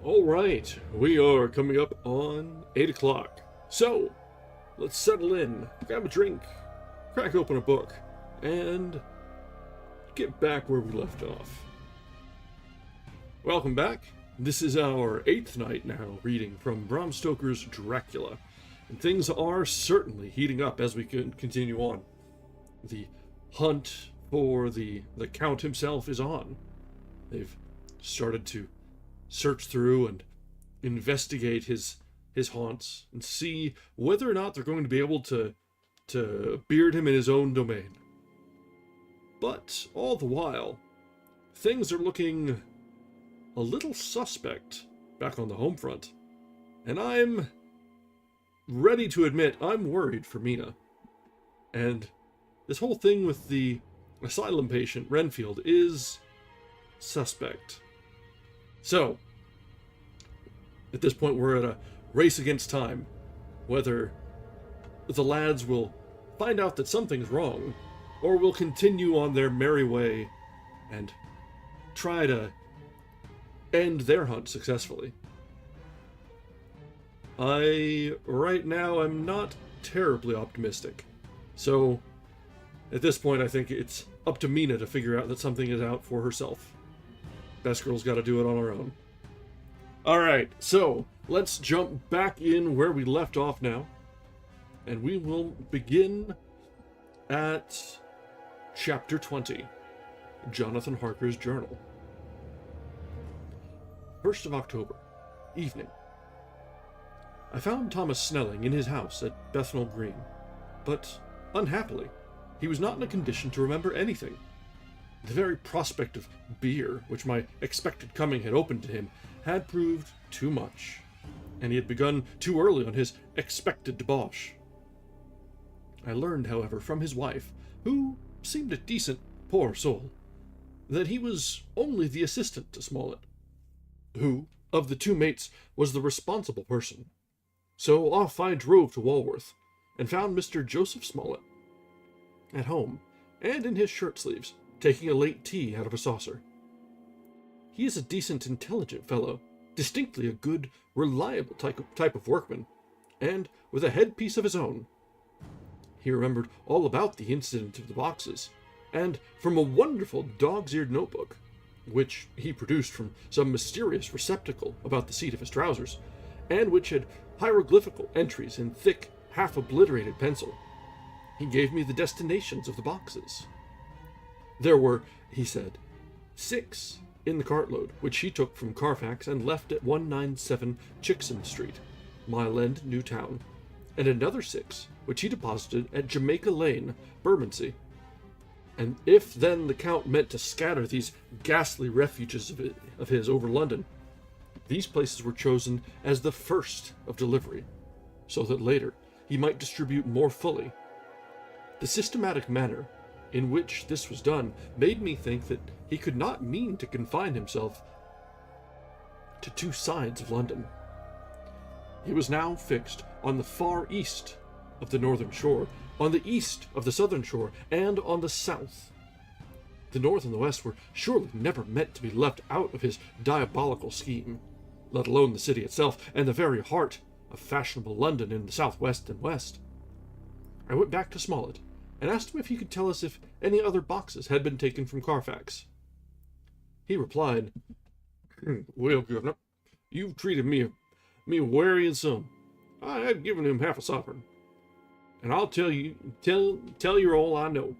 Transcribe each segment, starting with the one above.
All right, we are coming up on 8 o'clock. So, let's settle in, grab a drink, crack open a book, and get back where we left off. Welcome back. This is our 8th night now reading from Bram Stoker's Dracula. And things are certainly heating up as we continue on. The hunt for the Count himself is on. They've started to search through and investigate his haunts and see whether or not they're going to be able to beard him in his own domain. But all the while, things are looking a little suspect back on the home front. And I'm ready to admit I'm worried for Mina. And this whole thing with the asylum patient, Renfield, is suspect. So, at this point we're at a race against time, whether the lads will find out that something's wrong, or will continue on their merry way and try to end their hunt successfully. Right now, I'm not terribly optimistic. So, at this point, I think it's up to Mina to figure out that something is out for herself. Best girl's got to do it on her own. Alright, so, let's jump back in where we left off now. And we will begin at Chapter 20, Jonathan Harker's Journal. 1st of October, evening. I found Thomas Snelling in his house at Bethnal Green, but, unhappily, he was not in a condition to remember anything. The very prospect of beer, which my expected coming had opened to him, had proved too much, and he had begun too early on his expected debauch. I learned, however, from his wife, who seemed a decent, poor soul, that he was only the assistant to Smollett, who, of the two mates, was the responsible person. So off I drove to Walworth, and found Mr. Joseph Smollett at home, and in his shirt sleeves, taking a late tea out of a saucer. He is a decent, intelligent fellow, distinctly a good, reliable type of workman, and with a headpiece of his own. He remembered all about the incident of the boxes, and from a wonderful dog's-eared notebook, which he produced from some mysterious receptacle about the seat of his trousers, and which had hieroglyphical entries in thick, half-obliterated pencil. He gave me the destinations of the boxes. There were, he said, 6 in the cartload, which he took from Carfax and left at 197 Chickson Street, Mile End, Newtown, and another 6, which he deposited at Jamaica Lane, Bermondsey. And if then the Count meant to scatter these ghastly refuges of his over London, these places were chosen as the first of delivery, so that later he might distribute more fully. The systematic manner in which this was done made me think that he could not mean to confine himself to 2 sides of London. He was now fixed on the far east of the northern shore, on the east of the southern shore, and on the south. The north and the west were surely never meant to be left out of his diabolical scheme, let alone the city itself, and the very heart of fashionable London in the southwest and west. I went back to Smollett, and asked him if he could tell us if any other boxes had been taken from Carfax. He replied, "Well, Governor, you've treated me wary and some. I had given him half a sovereign. And I'll tell you all I know.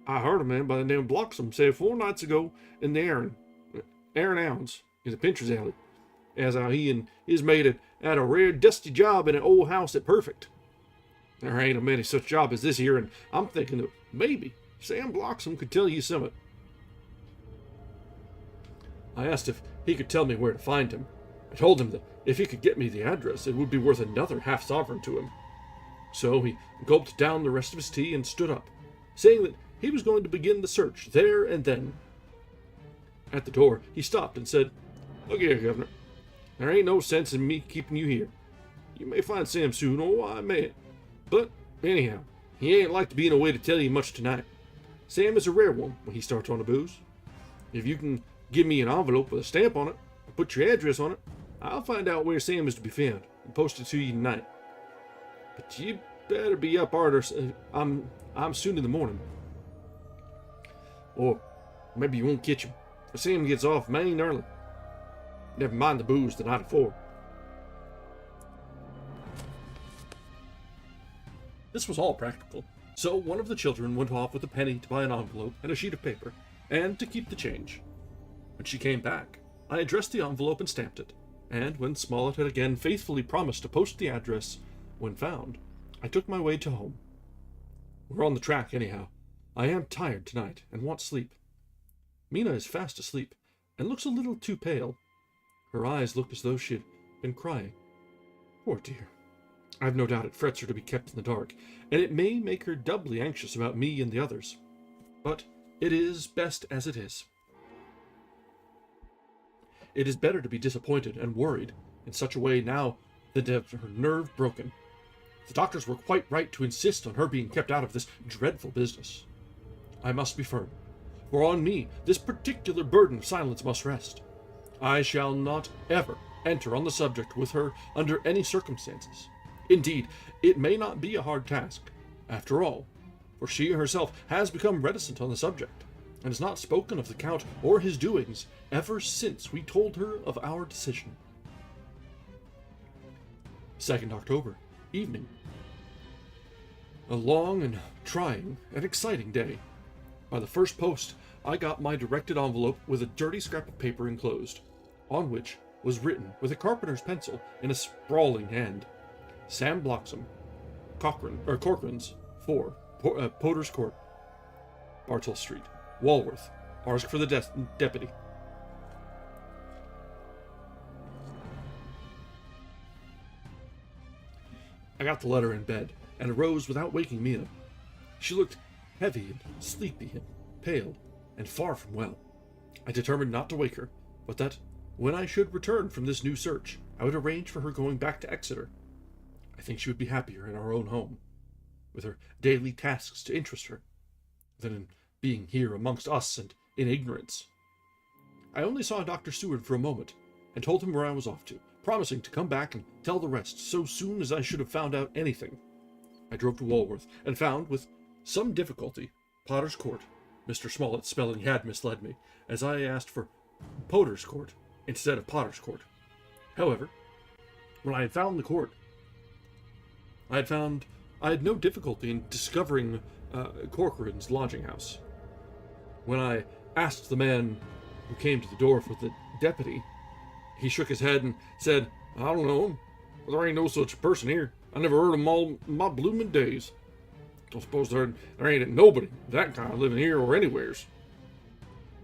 I heard a man by the name of Bloxham say 4 nights ago in the Aaron Ounds, in the Pincher's Alley, as how he and his mate had a rare dusty job in an old house at Perfect. There ain't a many such job as this here, and I'm thinking that maybe Sam Bloxham could tell you some of it." I asked if he could tell me where to find him. I told him that if he could get me the address, it would be worth another half sovereign to him. So he gulped down the rest of his tea and stood up, saying that he was going to begin the search there and then. At the door, he stopped and said, "Look here, Governor. There ain't no sense in me keeping you here. You may find Sam soon, or I mayn't. But, anyhow, he ain't like to be in a way to tell you much tonight. Sam is a rare one when he starts on the booze. If you can give me an envelope with a stamp on it, and put your address on it, I'll find out where Sam is to be found and post it to you tonight. But you better be up harder. I'm soon in the morning. Or maybe you won't catch him. Sam gets off main early. Never mind the booze the night before. This was all practical, so one of the children went off with a penny to buy an envelope and a sheet of paper, and to keep the change. When she came back, I addressed the envelope and stamped it, and when Smollett had again faithfully promised to post the address when found, I took my way to home. We're on the track anyhow. I am tired tonight and want sleep. Mina is fast asleep and looks a little too pale. Her eyes look as though she had been crying. Poor dear. I've no doubt it frets her to be kept in the dark, and it may make her doubly anxious about me and the others. But it is best as it is. It is better to be disappointed and worried in such a way now than to have her nerve broken. The doctors were quite right to insist on her being kept out of this dreadful business. I must be firm, for on me this particular burden of silence must rest. I shall not ever enter on the subject with her under any circumstances. Indeed, it may not be a hard task, after all, for she herself has become reticent on the subject, and has not spoken of the Count or his doings ever since we told her of our decision. 2nd October, evening. A long and trying and exciting day. By the first post, I got my directed envelope with a dirty scrap of paper enclosed, on which was written with a carpenter's pencil in a sprawling hand, Sam Bloxham, Corcoran's 4, Potter's Court, Bartle Street, Walworth. Ask for the deputy. I got the letter in bed, and arose without waking Mina. She looked heavy and sleepy and pale, and far from well. I determined not to wake her, but that, when I should return from this new search, I would arrange for her going back to Exeter. I think she would be happier in our own home, with her daily tasks to interest her, than in being here amongst us and in ignorance. I only saw Dr. Seward for a moment, and told him where I was off to, promising to come back and tell the rest so soon as I should have found out anything. I drove to Walworth, and found, with some difficulty, Potter's Court. Mr. Smollett's spelling had misled me, as I asked for Potter's Court instead of Potter's Court. However, when I had found the court, I had no difficulty in discovering Corcoran's lodging house. When I asked the man who came to the door for the deputy, he shook his head and said, I don't know. There ain't no such person here. I never heard of him all my bloomin' days. Don't suppose there ain't nobody that kind of living here or anywheres.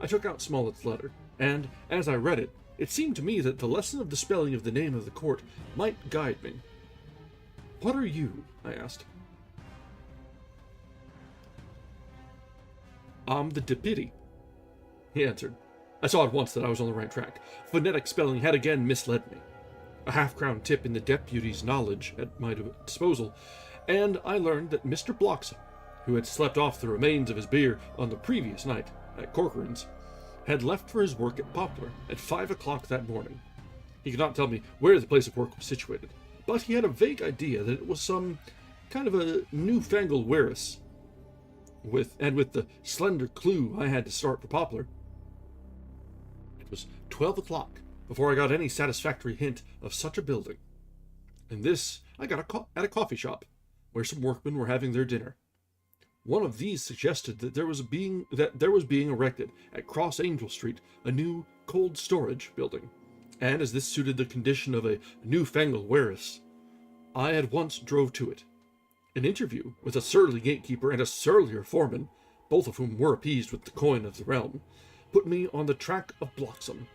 I took out Smollett's letter, and as I read it, it seemed to me that the lesson of the spelling of the name of the court might guide me. What are you? I asked. I'm the deputy, he answered. I saw at once that I was on the right track. Phonetic spelling had again misled me. A half-crown tip in the deputy's knowledge at my disposal, and I learned that Mr. Bloxham, who had slept off the remains of his beer on the previous night at Corcoran's, had left for his work at Poplar at 5 o'clock that morning. He could not tell me where the place of work was situated, but he had a vague idea that it was some kind of a newfangled warehouse. With the slender clue I had to start for Poplar. It was 12 o'clock before I got any satisfactory hint of such a building. And this I got at a coffee shop, where some workmen were having their dinner. One of these suggested that there was being erected at Cross Angel Street a new cold storage building, and as this suited the condition of a newfangled warehouse, I at once drove to it. An interview with a surly gatekeeper and a surlier foreman, both of whom were appeased with the coin of the realm, put me on the track of Bloxham.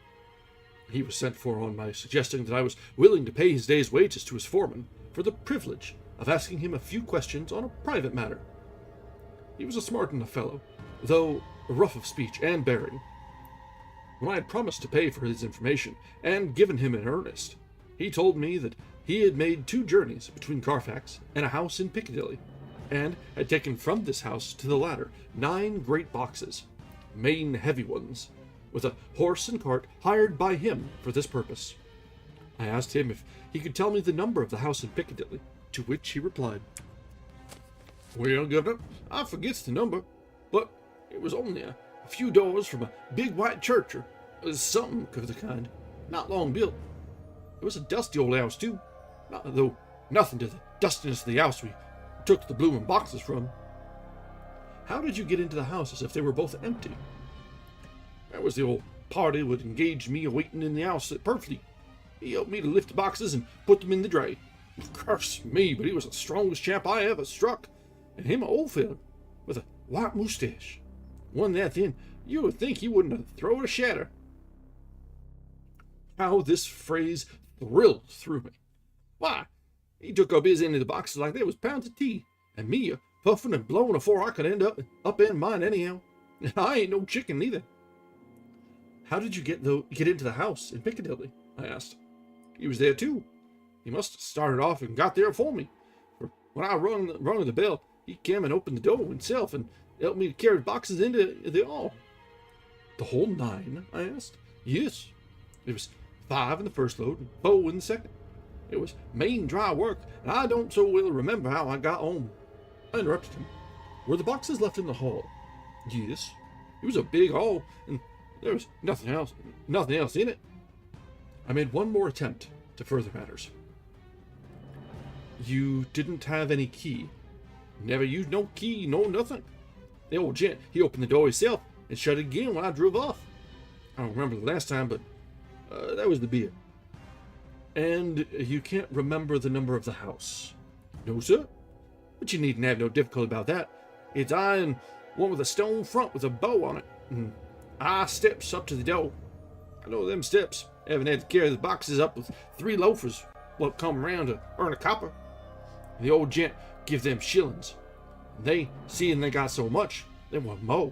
He was sent for on my suggesting that I was willing to pay his day's wages to his foreman for the privilege of asking him a few questions on a private matter. He was a smart enough fellow, though rough of speech and bearing. When I had promised to pay for his information, and given him in earnest, he told me that he had made 2 journeys between Carfax and a house in Piccadilly, and had taken from this house to the latter 9 great boxes, main heavy ones, with a horse and cart hired by him for this purpose. I asked him if he could tell me the number of the house in Piccadilly, to which he replied, "Well, Governor, I forgets the number, but it was only a few doors from a big white church or something of the kind, not long built. It was a dusty old house, too, though nothing to the dustiness of the house we took the bloomin' boxes from." "How did you get into the house as if they were both empty?" "That was the old party would engage me a-waiting in the house at Perfley. He helped me to lift the boxes and put them in the dray. Curse me, but he was the strongest chap I ever struck, and him a old feller with a white moustache. One that thin, you would think he wouldn't have thrown a shatter." How this phrase thrilled through me. Why, he took up his end of the boxes like they was pounds of tea, and me puffing and blowing afore I could end up in mine anyhow. I ain't no chicken neither. "How did you get into the house in Piccadilly?" I asked. "He was there too. He must have started off and got there before me, for when I rung the bell, he came and opened the door himself and helped me to carry the boxes into the hall." "The whole 9? I asked. "Yes. There was 5 in the first load and 4 in the second. It was main dry work, and I don't so well remember how I got home." I interrupted him. "Were the boxes left in the hall?" "Yes. It was a big hall, and there was nothing else in it." I made one more attempt to further matters. "You didn't have any key?" "Never used no key, no nothing. The old gent, he opened the door himself and shut it again when I drove off. I don't remember the last time, but that was the beer." "And you can't remember the number of the house?" "No, sir. But you needn't have no difficulty about that. It's I and one with a stone front with a bow on it, and I steps up to the door. I know them steps. Haven't had to carry the boxes up with 3 loafers what come around to earn a copper. And the old gent give them shillings. And they, seeing they got so much, they want more.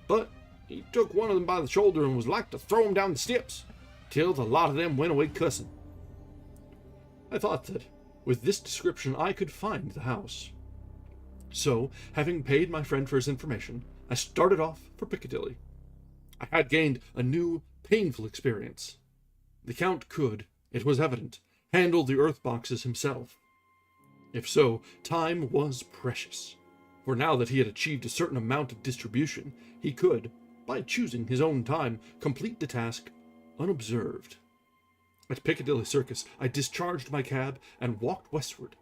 But he took one of them by the shoulder and was like to throw him down the steps, till the lot of them went away cussing." I thought that with this description I could find the house. So, having paid my friend for his information, I started off for Piccadilly. I had gained a new, painful experience. The Count could, it was evident, handle the earth boxes himself. If so, time was precious, for now that he had achieved a certain amount of distribution, he could, by choosing his own time, complete the task unobserved. At Piccadilly Circus, I discharged my cab and walked westward.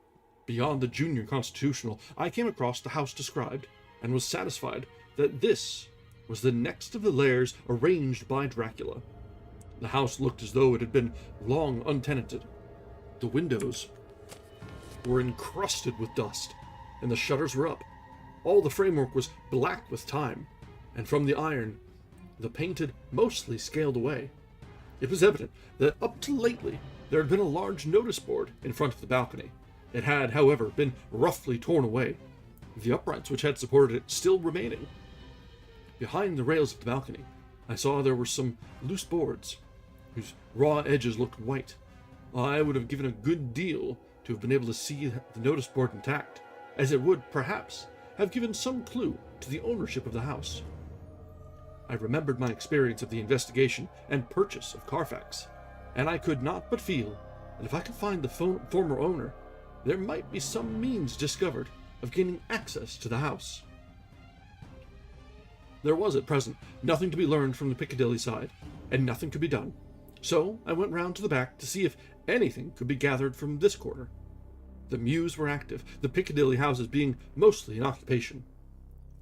Beyond the Junior Constitutional, I came across the house described, and was satisfied that this was the next of the lairs arranged by Dracula. The house looked as though it had been long untenanted. The windows were encrusted with dust, and the shutters were up. All the framework was black with time, and from the iron, the paint had mostly scaled away. It was evident that up to lately there had been a large notice board in front of the balcony. It had, however, been roughly torn away, the uprights which had supported it still remaining. Behind the rails of the balcony, I saw there were some loose boards, whose raw edges looked white. I would have given a good deal to have been able to see the notice board intact, as it would, perhaps, have given some clue to the ownership of the house. I remembered my experience of the investigation and purchase of Carfax, and I could not but feel that if I could find the former owner, there might be some means discovered of gaining access to the house. There was at present nothing to be learned from the Piccadilly side, and nothing could be done, so I went round to the back to see if anything could be gathered from this quarter. The mews were active, the Piccadilly houses being mostly in occupation.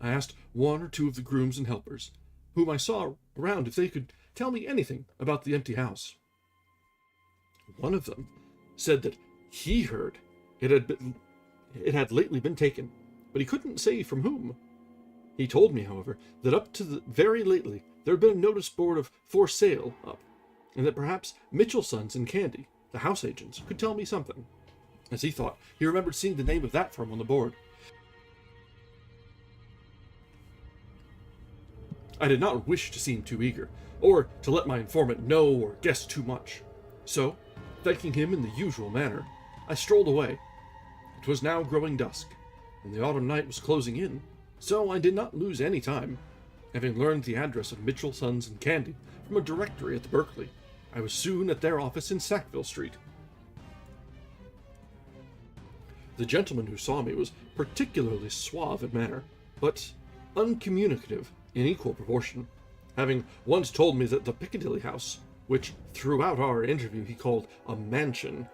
I asked 1 or 2 of the grooms and helpers, whom I saw around, if they could tell me anything about the empty house. One of them said that he heard it had lately been taken, but he couldn't say from whom. He told me, however, that up to very lately there had been a notice board of "for sale" up, and that perhaps Mitchell Sons and Candy, the house agents, could tell me something. As he thought, he remembered seeing the name of that firm on the board. I did not wish to seem too eager, or to let my informant know or guess too much. So, thanking him in the usual manner, I strolled away. It was now growing dusk, and the autumn night was closing in, so I did not lose any time, having learned the address of Mitchell, Sons and Candy from a directory at the Berkeley, I was soon at their office in Sackville Street. The gentleman who saw me was particularly suave in manner, but uncommunicative in equal proportion, having once told me that the Piccadilly house, which throughout our interview he called a mansion,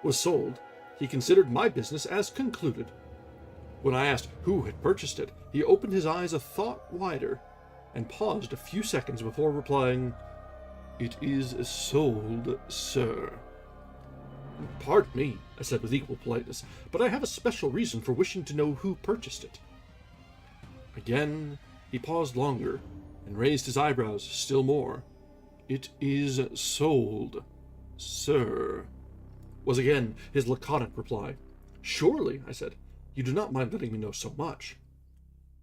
was sold. He considered my business as concluded. When I asked who had purchased it, he opened his eyes a thought wider, and paused a few seconds before replying, "It is sold, sir." "Pardon me," I said with equal politeness, "but I have a special reason for wishing to know who purchased it." Again he paused longer, and raised his eyebrows still more. "It is sold, sir," was again his laconic reply. "Surely," I said, "you do not mind letting me know so much."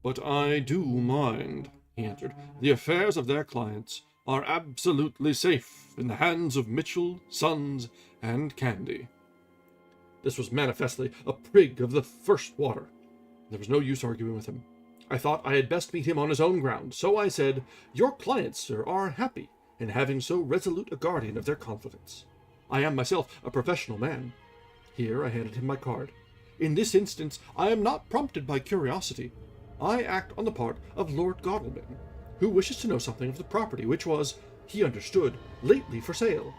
"But I do mind," he answered. "The affairs of their clients are absolutely safe in the hands of Mitchell, Sons, and Candy." This was manifestly a prig of the first water. There was no use arguing with him. I thought I had best meet him on his own ground, so I said, "Your clients, sir, are happy in having so resolute a guardian of their confidence. I am myself a professional man." Here I handed him my card. "In this instance, I am not prompted by curiosity. I act on the part of Lord Godalming, who wishes to know something of the property which was, he understood, lately for sale."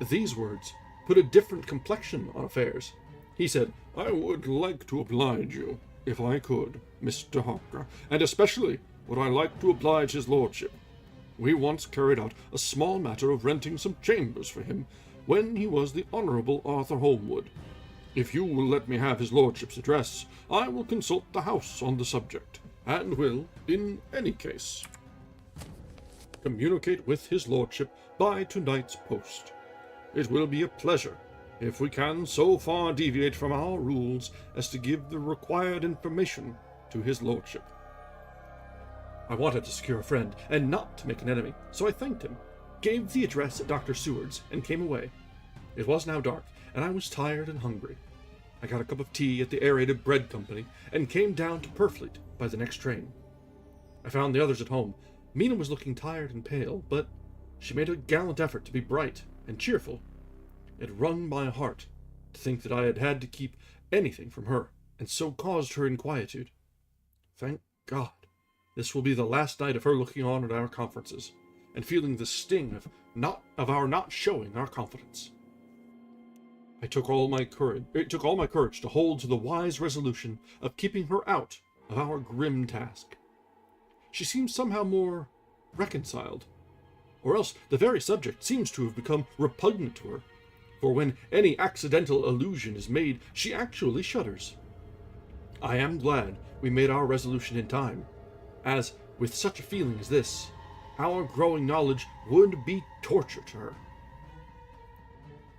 These words put a different complexion on affairs. He said, "I would like to oblige you, if I could, Mr. Harker, and especially would I like to oblige his lordship. We once carried out a small matter of renting some chambers for him when he was the Honourable Arthur Holmwood. If you will let me have his lordship's address, I will consult the house on the subject, and will, in any case, communicate with his lordship by tonight's post. It will be a pleasure if we can so far deviate from our rules as to give the required information to his lordship." I wanted to secure a friend, and not to make an enemy, so I thanked him, gave the address at Dr. Seward's, and came away. It was now dark, and I was tired and hungry. I got a cup of tea at the Aerated Bread Company, and came down to Purfleet by the next train. I found the others at home. Mina was looking tired and pale, but she made a gallant effort to be bright and cheerful. It wrung my heart to think that I had had to keep anything from her, and so caused her inquietude. Thank God, this will be the last night of her looking on at our conferences, and feeling the sting of our not showing our confidence. It took all my courage to hold to the wise resolution of keeping her out of our grim task. She seems somehow more reconciled, or else the very subject seems to have become repugnant to her, for when any accidental allusion is made, she actually shudders. I am glad we made our resolution in time, as, with such a feeling as this, our growing knowledge would be torture to her.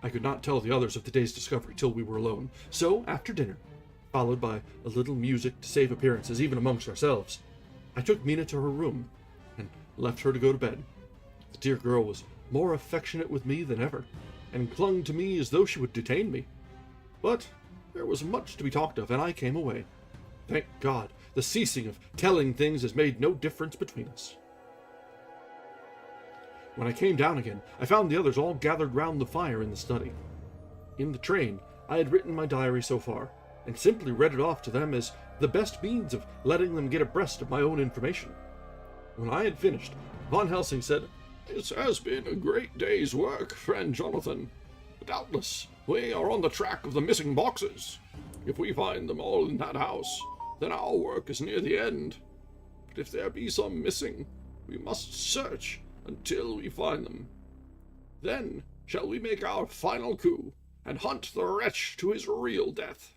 I could not tell the others of the day's discovery till we were alone, so after dinner, followed by a little music to save appearances even amongst ourselves, I took Mina to her room, and left her to go to bed. The dear girl was more affectionate with me than ever, and clung to me as though she would detain me. But there was much to be talked of, and I came away. Thank God, the ceasing of telling things has made no difference between us. When I came down again, I found the others all gathered round the fire in the study. In the train, I had written my diary so far, and simply read it off to them as the best means of letting them get abreast of my own information. When I had finished, Von Helsing said, "This has been a great day's work, friend Jonathan. Doubtless, we are on the track of the missing boxes. If we find them all in that house, then our work is near the end. But if there be some missing, we must search until we find them. Then shall we make our final coup, and hunt the wretch to his real death."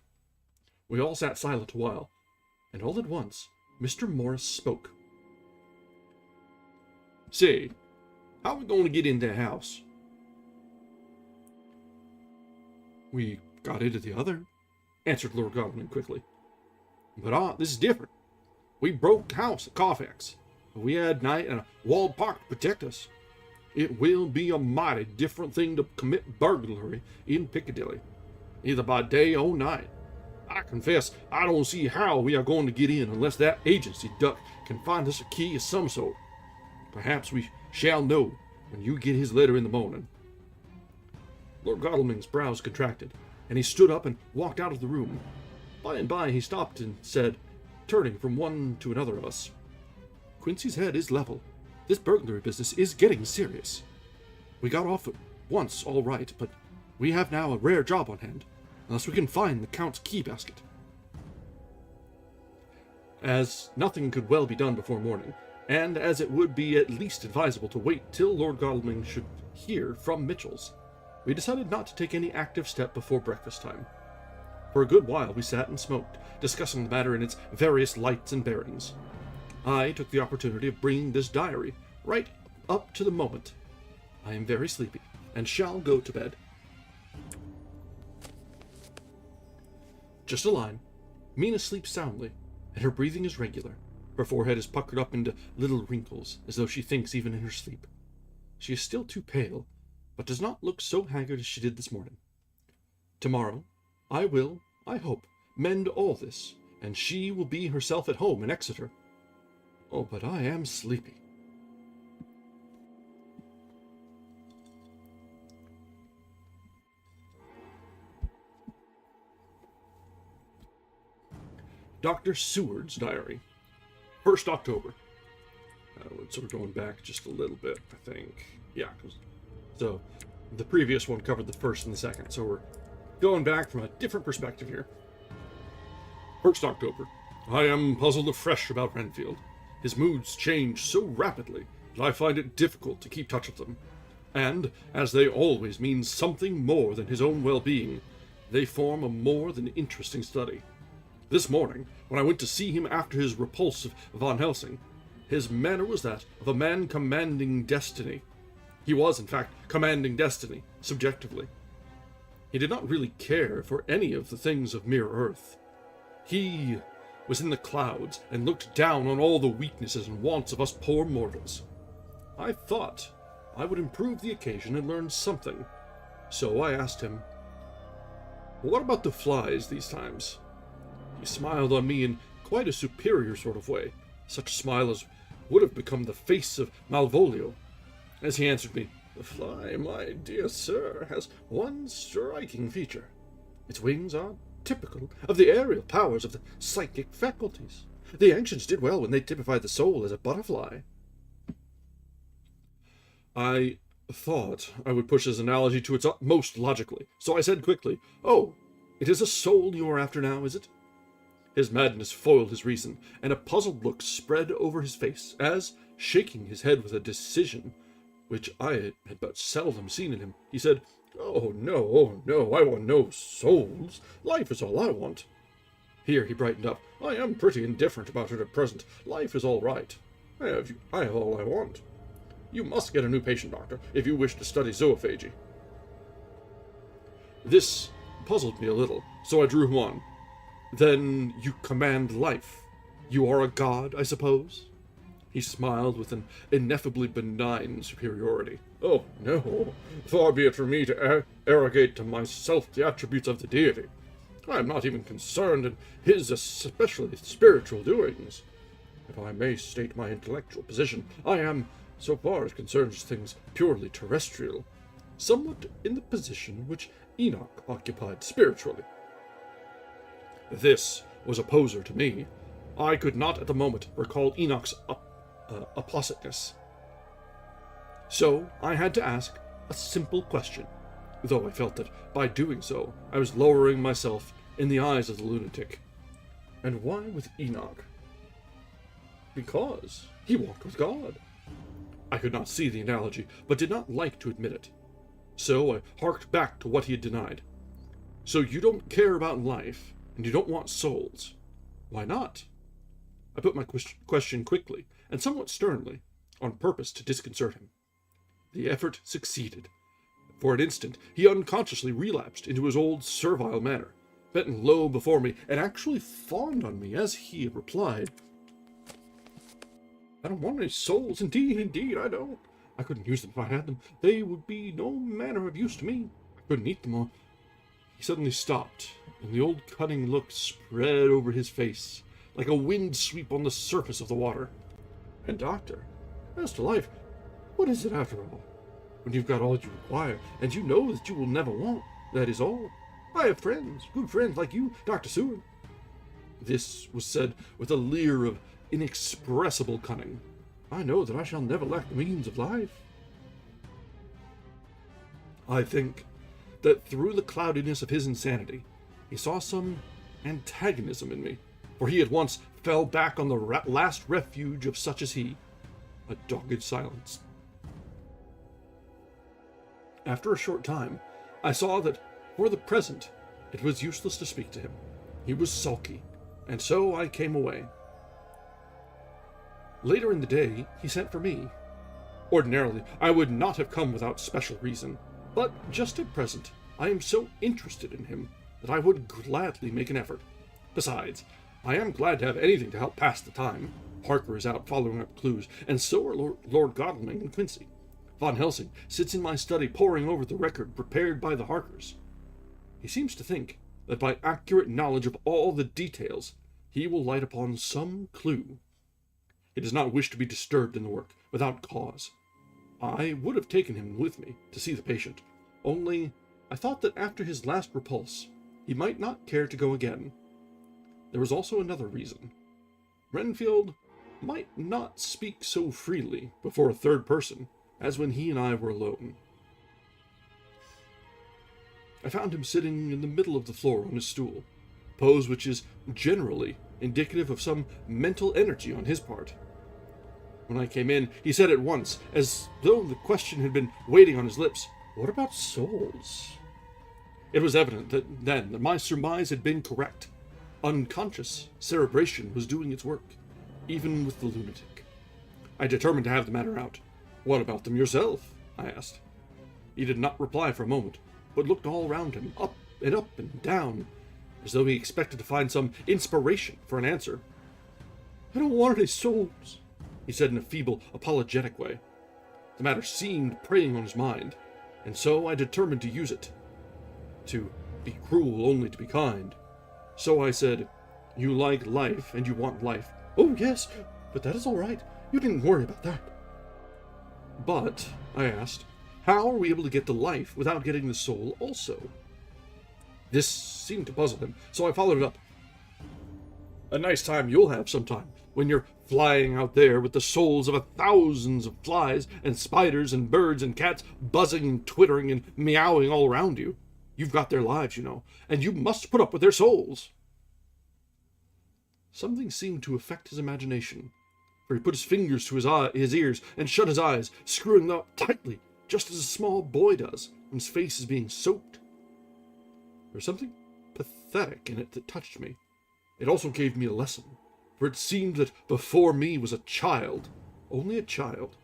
We all sat silent a while, and all at once Mr. Morris spoke. "Say, how are we going to get in that house?" "We got into the other," answered Lord Godalming quickly. "But this is different. We broke the house at Carfax. We had night and a walled park to protect us. It will be a mighty different thing to commit burglary in Piccadilly, either by day or night. I confess I don't see how we are going to get in unless that agency duck can find us a key of some sort. Perhaps we shall know when you get his letter in the morning." Lord Godalming's brows contracted, and he stood up and walked out of the room. By and by he stopped and said, turning from one to another of us, "Quincy's head is level. This burglary business is getting serious. We got off at once all right, but we have now a rare job on hand, unless we can find the Count's key basket." As nothing could well be done before morning, and as it would be at least advisable to wait till Lord Godalming should hear from Mitchell's, we decided not to take any active step before breakfast time. For a good while we sat and smoked, discussing the matter in its various lights and bearings. I took the opportunity of bringing this diary right up to the moment. I am very sleepy, and shall go to bed. Just a line. Mina sleeps soundly, and her breathing is regular. Her forehead is puckered up into little wrinkles, as though she thinks even in her sleep. She is still too pale, but does not look so haggard as she did this morning. Tomorrow, I will, I hope, mend all this, and she will be herself at home in Exeter. Oh, but I am sleepy. Dr. Seward's diary. 1st October. So we're going back just a little bit, I think. Yeah, so the previous one covered the 1st and the 2nd, so we're going back from a different perspective here. 1st October. I am puzzled afresh about Renfield. His moods change so rapidly that I find it difficult to keep touch with them. And, as they always mean something more than his own well-being, they form a more than interesting study. This morning, when I went to see him after his repulse of Van Helsing, his manner was that of a man commanding destiny. He was, in fact, commanding destiny, subjectively. He did not really care for any of the things of mere earth. He was in the clouds and looked down on all the weaknesses and wants of us poor mortals. I thought I would improve the occasion and learn something. So I asked him, "What about the flies these times?" He smiled on me in quite a superior sort of way, such a smile as would have become the face of Malvolio, as he answered me, "The fly, my dear sir, has one striking feature. Its wings are typical of the aerial powers of the psychic faculties. The ancients did well when they typified the soul as a butterfly." I thought I would push his analogy to its utmost logically, so I said quickly, "Oh, it is a soul you are after now, is it?" His madness foiled his reason, and a puzzled look spread over his face, as, shaking his head with a decision which I had but seldom seen in him, he said, oh, no, I want no souls. Life is all I want." Here he brightened up. "I am pretty indifferent about it at present. Life is all right. I have all I want. You must get a new patient, doctor, if you wish to study zoophagy." This puzzled me a little, so I drew him on. "Then you command life. You are a god, I suppose?" He smiled with an ineffably benign superiority. "Oh, no. Far be it from me to arrogate to myself the attributes of the deity. I am not even concerned in his especially spiritual doings. If I may state my intellectual position, I am, so far as concerns things purely terrestrial, somewhat in the position which Enoch occupied spiritually." This was a poser to me. I could not at the moment recall Enoch's appositeness. So I had to ask a simple question, though I felt that by doing so I was lowering myself in the eyes of the lunatic. "And why with Enoch?" "Because he walked with God." I could not see the analogy, but did not like to admit it. So I harked back to what he had denied. "So you don't care about life, and you don't want souls. Why not?" I put my question quickly, and somewhat sternly, on purpose to disconcert him. The effort succeeded. For an instant, he unconsciously relapsed into his old servile manner, bent low before me, and actually fawned on me as he replied, "I don't want any souls, indeed, I don't. I couldn't use them if I had them. They would be no manner of use to me. I couldn't eat them or—" He suddenly stopped, and the old cunning look spread over his face, like a wind sweep on the surface of the water. "And, doctor, as to life, what is it after all? when you've got all you require, and you know that you will never want. That is all. I have friends, good friends like you, Dr. Seward." This was said with a leer of inexpressible cunning. "I know that I shall never lack the means of life." I think that through the cloudiness of his insanity, he saw some antagonism in me, for he at once fell back on the last refuge of such as he, a dogged silence. After a short time, I saw that, for the present, it was useless to speak to him. He was sulky, and so I came away. Later in the day, he sent for me. Ordinarily, I would not have come without special reason, but just at present, I am so interested in him that I would gladly make an effort. Besides, I am glad to have anything to help pass the time. Harker is out following up clues, and so are Lord Godalming and Quincy. Von Helsing sits in my study poring over the record prepared by the Harkers. He seems to think that by accurate knowledge of all the details, he will light upon some clue. He does not wish to be disturbed in the work without cause. I would have taken him with me to see the patient, only I thought that after his last repulse, he might not care to go again. There was also another reason. Renfield might not speak so freely before a third person as when he and I were alone. I found him sitting in the middle of the floor on his stool, a pose which is generally indicative of some mental energy on his part. When I came in, he said at once, as though the question had been waiting on his lips, "What about souls?" It was evident then that my surmise had been correct. Unconscious cerebration was doing its work, even with the lunatic. I determined to have the matter out. "What about them yourself?" I asked. He did not reply for a moment, but looked all round him, up and down, as though he expected to find some inspiration for an answer. "I don't want any souls," he said in a feeble, apologetic way. The matter seemed preying on his mind, and so I determined to use it. To be cruel only to be kind. So I said, "You like life, and you want life." "Oh, yes, but that is all right. You needn't worry about that." "But," I asked, "how are we able to get the life without getting the soul also?" This seemed to puzzle him, so I followed it up. "A nice time you'll have sometime, when you're flying out there with the souls of thousands of flies and spiders and birds and cats buzzing and twittering and meowing all around you. You've got their lives, you know, and you must put up with their souls." Something seemed to affect his imagination, for he put his fingers to his ears and shut his eyes, screwing them up tightly, just as a small boy does when his face is being soaked. There was something pathetic in it that touched me. It also gave me a lesson, for it seemed that before me was a child, only a child.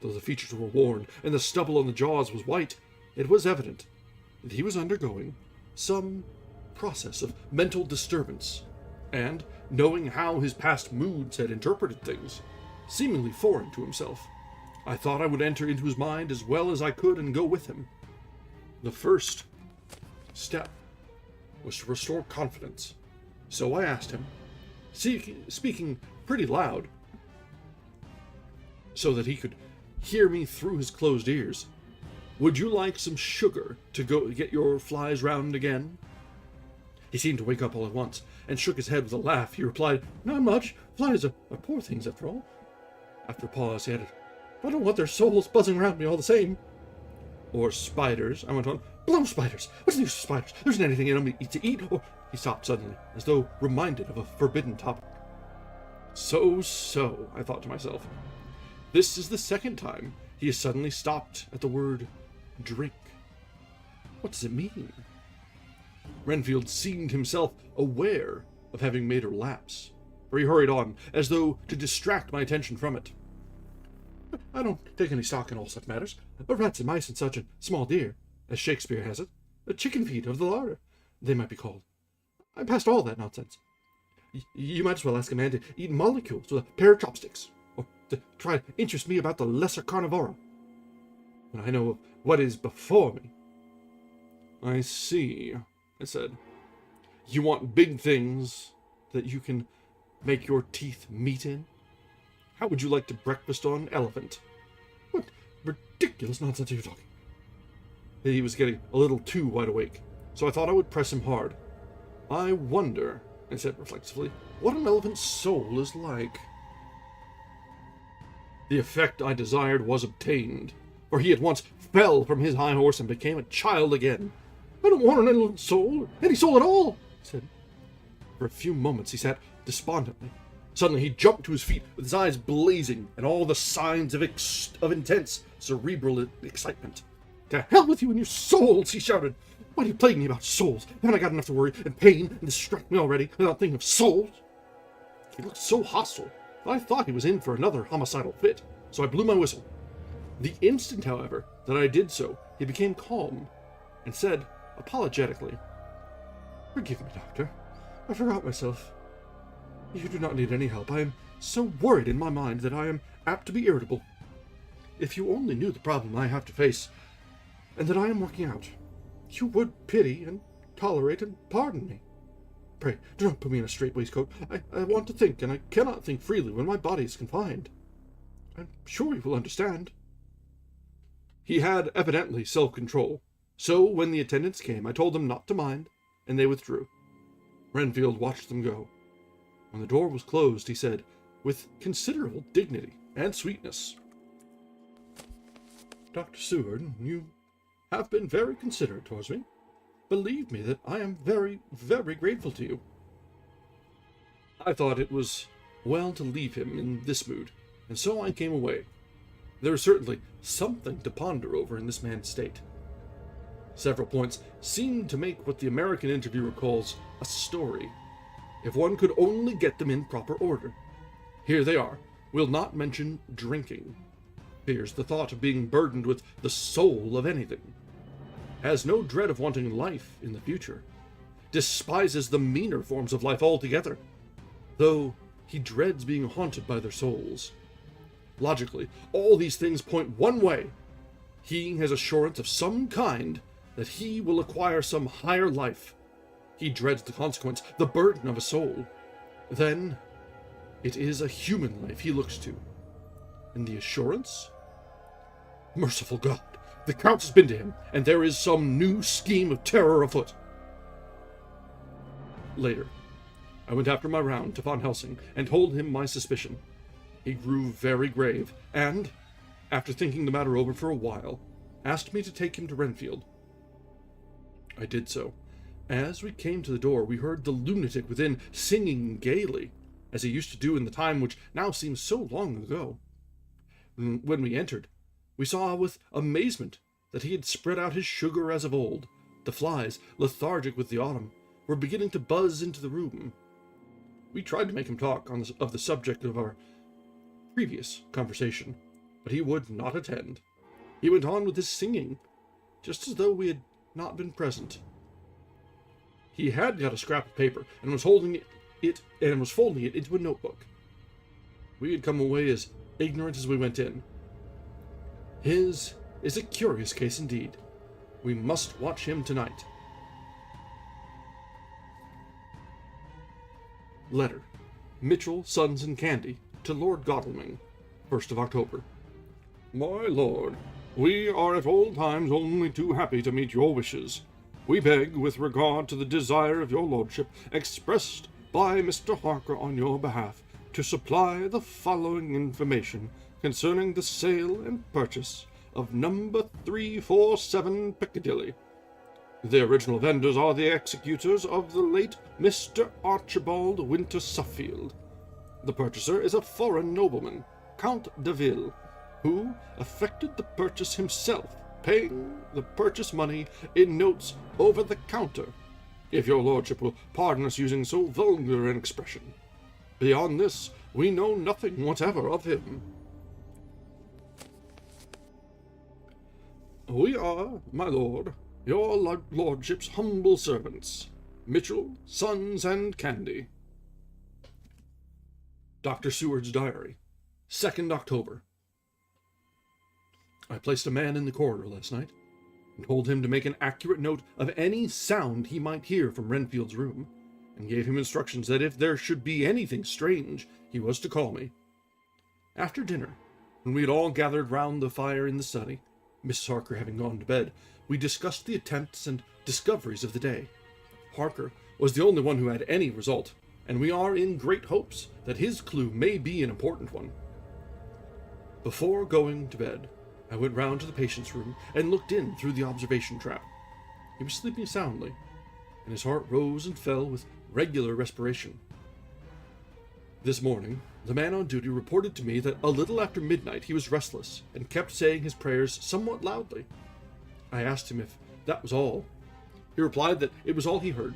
Though the features were worn and the stubble on the jaws was white, it was evident that he was undergoing some process of mental disturbance, and, knowing how his past moods had interpreted things, seemingly foreign to himself, I thought I would enter into his mind as well as I could and go with him. The first step was to restore confidence, so I asked him, speaking pretty loud, so that he could hear me through his closed ears, "Would you like some sugar to go get your flies round again?" He seemed to wake up all at once, and shook his head with a laugh. He replied, "Not much. Flies are poor things, after all." After a pause, he added, "I don't want their souls buzzing around me all the same." "Or spiders," I went on. "Blow spiders! What's the use of spiders? There isn't anything in them to eat, or—" He stopped suddenly, as though reminded of a forbidden topic. So, I thought to myself. This is the second time he has suddenly stopped at the word drink. What does it mean? Renfield seemed himself aware of having made a lapse, for he hurried on, as though to distract my attention from it. "I don't take any stock in all such matters. Rats and mice and such, and small deer, as Shakespeare has it. Chicken feet of the larder, they might be called. I'm past all that nonsense. You might as well ask a man to eat molecules with a pair of chopsticks, or to try to interest me about the lesser carnivora, when I know of what is before me." "I see," I said. "You want big things that you can make your teeth meet in? How would you like to breakfast on elephant?" "What? ridiculous nonsense are you talking? He was getting a little too wide awake, so I thought I would press him hard. I wonder, I said reflexively, what an elephant's soul is like. The effect I desired was obtained, for he at once fell from his high horse and became a child again. I don't want an elephant's soul, any soul at all, he said. For a few moments he sat despondently. Suddenly he jumped to his feet with his eyes blazing and all the signs of intense cerebral excitement. To hell with you and your souls, he shouted. Why do you plague me about souls? Haven't I got enough to worry and pain and distract me already without thinking of souls? He looked so hostile that I thought he was in for another homicidal fit, so I blew my whistle. The instant, however, that I did so, he became calm and said apologetically, Forgive me, Doctor. I forgot myself. You do not need any help. I am so worried in my mind that I am apt to be irritable. If you only knew the problem I have to face, and that I am working out, you would pity and tolerate and pardon me. Pray, do not put me in a strait waistcoat. I want to think, and I cannot think freely when my body is confined. I'm sure you will understand. He had evidently self-control, so when the attendants came, I told them not to mind, and they withdrew. Renfield watched them go. When the door was closed, he said, with considerable dignity and sweetness, Dr. Seward, you have been very considerate towards me. Believe me that I am very, very grateful to you. I thought it was well to leave him in this mood, and so I came away. There is certainly something to ponder over in this man's state. Several points seemed to make what the American interviewer calls a story, if one could only get them in proper order. Here they are. We'll not mention drinking. Fears the thought of being burdened with the soul of anything. Has no dread of wanting life in the future. Despises the meaner forms of life altogether, though he dreads being haunted by their souls. Logically, all these things point one way. He has assurance of some kind that he will acquire some higher life. He dreads the consequence, the burden of a soul. Then, it is a human life he looks to. And the assurance? Merciful God, the Count has been to him, and there is some new scheme of terror afoot. Later, I went after my round to Von Helsing and told him my suspicion. He grew very grave, and, after thinking the matter over for a while, asked me to take him to Renfield. I did so. As we came to the door, we heard the lunatic within singing gaily, as he used to do in the time which now seems so long ago. When we entered, we saw with amazement that he had spread out his sugar as of old. The flies, lethargic with the autumn, were beginning to buzz into the room. We tried to make him talk of the subject of our previous conversation, but he would not attend. He went on with his singing, just as though we had not been present. He had got a scrap of paper and was folding it into a notebook. We had come away as ignorant as we went in. His is a curious case indeed. We must watch him tonight. Letter. Mitchell, Sons and Candy, to Lord Godalming, 1st of October. My lord, we are at all times only too happy to meet your wishes. We beg, with regard to the desire of your lordship, expressed by Mr. Harker on your behalf, to supply the following information concerning the sale and purchase of number 347 Piccadilly. The original vendors are the executors of the late Mr. Archibald Winter Suffield. The purchaser is a foreign nobleman, Count de Ville, who effected the purchase himself, paying the purchase money in notes over the counter, if your lordship will pardon us using so vulgar an expression. Beyond this, we know nothing whatever of him. We are, my lord, your lordship's humble servants, Mitchell, Sons and Candy. Dr. Seward's Diary, 2nd October. I placed a man in the corridor last night, and told him to make an accurate note of any sound he might hear from Renfield's room, and gave him instructions that if there should be anything strange, he was to call me. After dinner, When we had all gathered round the fire in the study, Mrs. Harker having gone to bed, we discussed the attempts and discoveries of the day. Harker was the only one who had any result, and we are in great hopes that his clue may be an important one. Before going to bed, I went round to the patient's room and looked in through the observation trap. He was sleeping soundly, and his heart rose and fell with regular respiration. This morning, the man on duty reported to me that a little after midnight he was restless and kept saying his prayers somewhat loudly. I asked him if that was all. He replied that it was all he heard.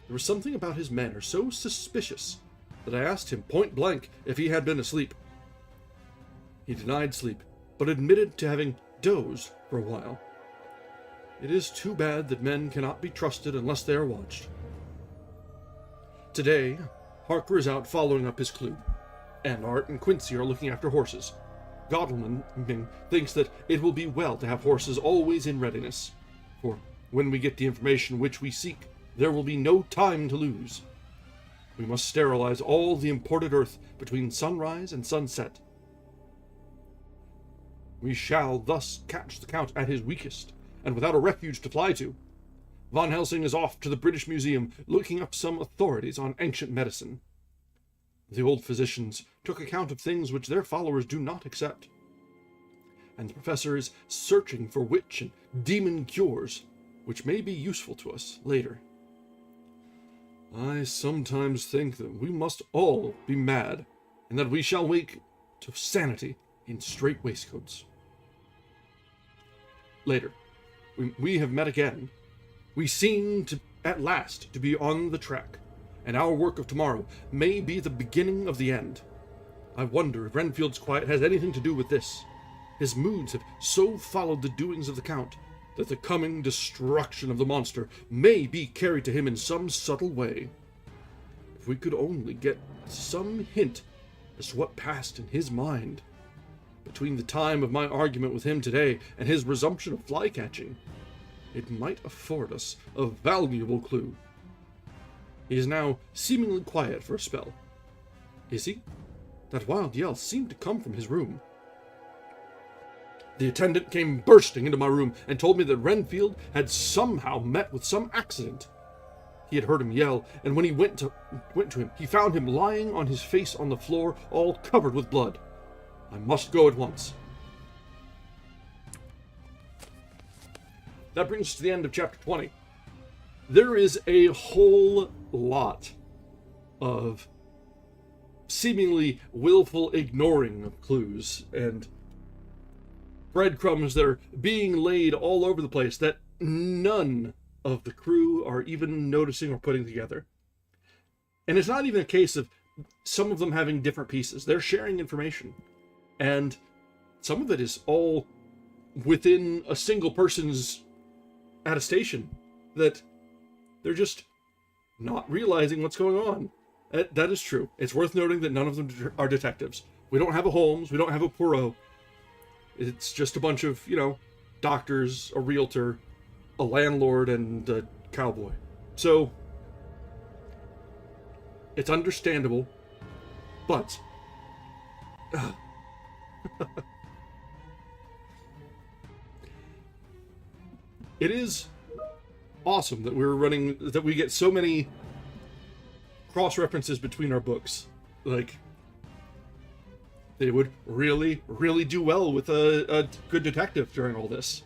There was something about his manner so suspicious that I asked him point blank if he had been asleep. He denied sleep, but admitted to having dozed for a while. It is too bad that men cannot be trusted unless they are watched. Today, Harker is out following up his clue, and Art and Quincy are looking after horses. Godalming thinks that it will be well to have horses always in readiness, for when we get the information which we seek, there will be no time to lose. We must sterilize all the imported earth between sunrise and sunset. We shall thus catch the Count at his weakest, and without a refuge to fly to. Von Helsing is off to the British Museum looking up some authorities on ancient medicine. The old physicians took account of things which their followers do not accept. And the professor is searching for witch and demon cures, which may be useful to us later. I sometimes think that we must all be mad, and that we shall wake to sanity in strait waistcoats. Later, we have met again. We seem to, at last, to be on the track, and our work of tomorrow may be the beginning of the end. I wonder if Renfield's quiet has anything to do with this. His moods have so followed the doings of the Count that the coming destruction of the monster may be carried to him in some subtle way. If we could only get some hint as to what passed in his mind between the time of my argument with him today and his resumption of fly-catching, it might afford us a valuable clue. He is now seemingly quiet for a spell. Is he? That wild yell seemed to come from his room. The attendant came bursting into my room and told me that Renfield had somehow met with some accident. He had heard him yell, and when he went to him, he found him lying on his face on the floor, all covered with blood. I must go at once. That brings us to the end of chapter 20. There is a whole lot of seemingly willful ignoring of clues and breadcrumbs that are being laid all over the place that none of the crew are even noticing or putting together. And it's not even a case of some of them having different pieces. They're sharing information. And some of it is all within a single person's attestation that they're just not realizing what's going on. That is true. It's worth noting that none of them are detectives. We don't have a Holmes. We don't have a Poirot. It's just a bunch of, doctors, a realtor, a landlord, and a cowboy. So, it's understandable, but it is awesome that that we get so many cross-references between our books. Like, they would really, really do well with a good detective during all this.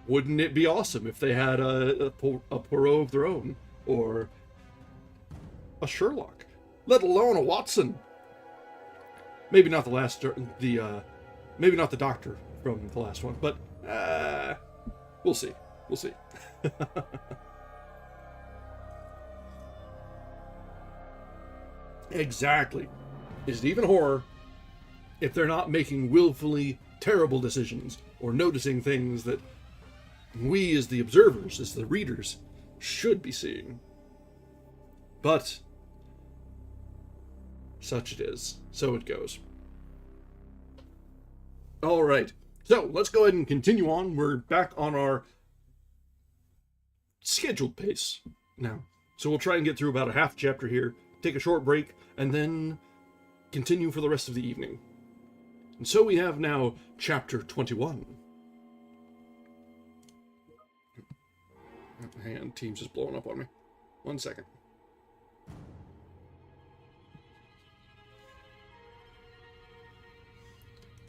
Wouldn't it be awesome if they had a Poirot of their own, or a Sherlock, let alone a Watson? Maybe not maybe not the Doctor from the last one, but we'll see. We'll see. Exactly. Is it even horror if they're not making willfully terrible decisions or noticing things that we as the observers, as the readers, should be seeing? But such it is. So it goes. All right. So let's go ahead and continue on. We're back on our scheduled pace now. So we'll try and get through about a half chapter here, take a short break, and then continue for the rest of the evening. And so we have now chapter 21. Hang on, Teams is blowing up on me. 1 second.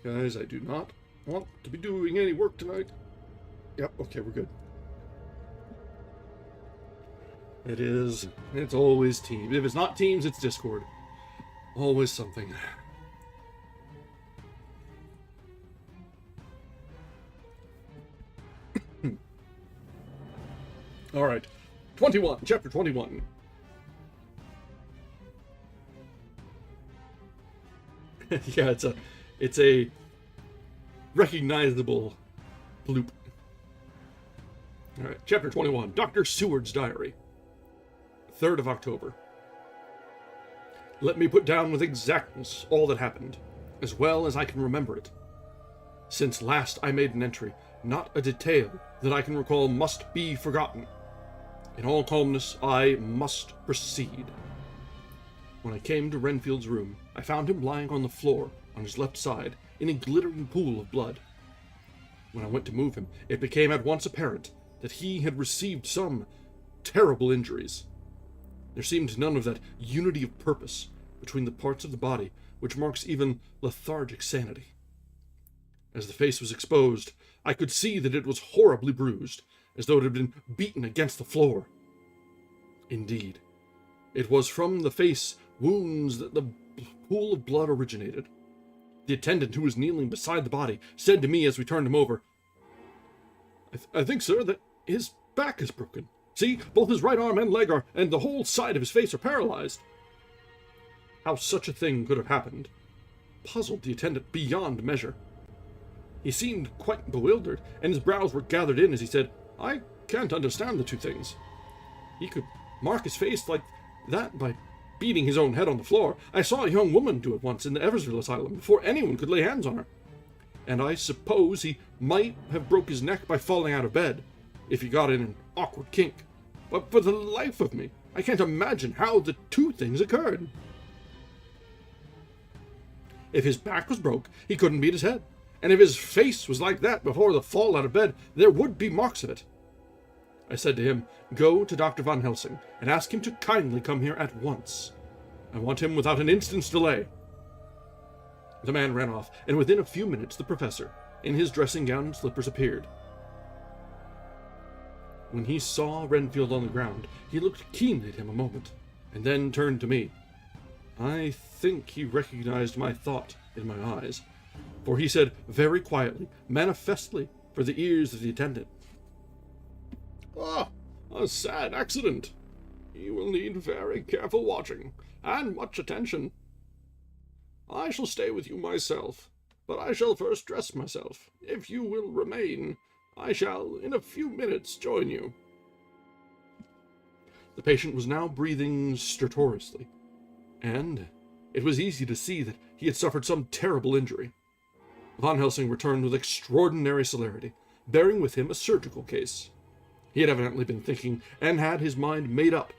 Guys, I do not want to be doing any work tonight. Yep, okay, we're good. It's always Teams. If it's not Teams, it's Discord. Always something. All right, 21, chapter 21. Yeah, it's a recognizable bloop. All right, chapter 21, Dr. Seward's Diary, 3rd of October. Let me put down with exactness all that happened, as well as I can remember it. Since last I made an entry, not a detail that I can recall must be forgotten. In all calmness, I must proceed. When I came to Renfield's room, I found him lying on the floor, on his left side, in a glittering pool of blood. When I went to move him, it became at once apparent that he had received some terrible injuries. There seemed none of that unity of purpose between the parts of the body which marks even lethargic sanity. As the face was exposed, I could see that it was horribly bruised, as though it had been beaten against the floor. Indeed, it was from the face wounds that the pool of blood originated. The attendant who was kneeling beside the body said to me as we turned him over, I think, sir, that his back is broken. See, both his right arm and leg and the whole side of his face are paralyzed. How such a thing could have happened puzzled the attendant beyond measure. He seemed quite bewildered, and his brows were gathered in as he said, I can't understand the two things. He could mark his face like that by beating his own head on the floor. I saw a young woman do it once in the Eversville Asylum before anyone could lay hands on her. And I suppose he might have broke his neck by falling out of bed, if he got in an awkward kink. But for the life of me, I can't imagine how the two things occurred. If his back was broke, he couldn't beat his head. And if his face was like that before the fall out of bed, there would be marks of it. I said to him, go to Dr. Van Helsing and ask him to kindly come here at once. I want him without an instant's delay. The man ran off, and within a few minutes the professor, in his dressing gown and slippers, appeared. When he saw Renfield on the ground, he looked keenly at him a moment, and then turned to me. I think he recognized my thought in my eyes, for he said very quietly, manifestly for the ears of the attendant, a sad accident. He will need very careful watching, and much attention. I shall stay with you myself, but I shall first dress myself. If you will remain, I shall in a few minutes join you. The patient was now breathing stertorously, and it was easy to see that he had suffered some terrible injury. Van Helsing returned with extraordinary celerity, bearing with him a surgical case. He had evidently been thinking, and had his mind made up,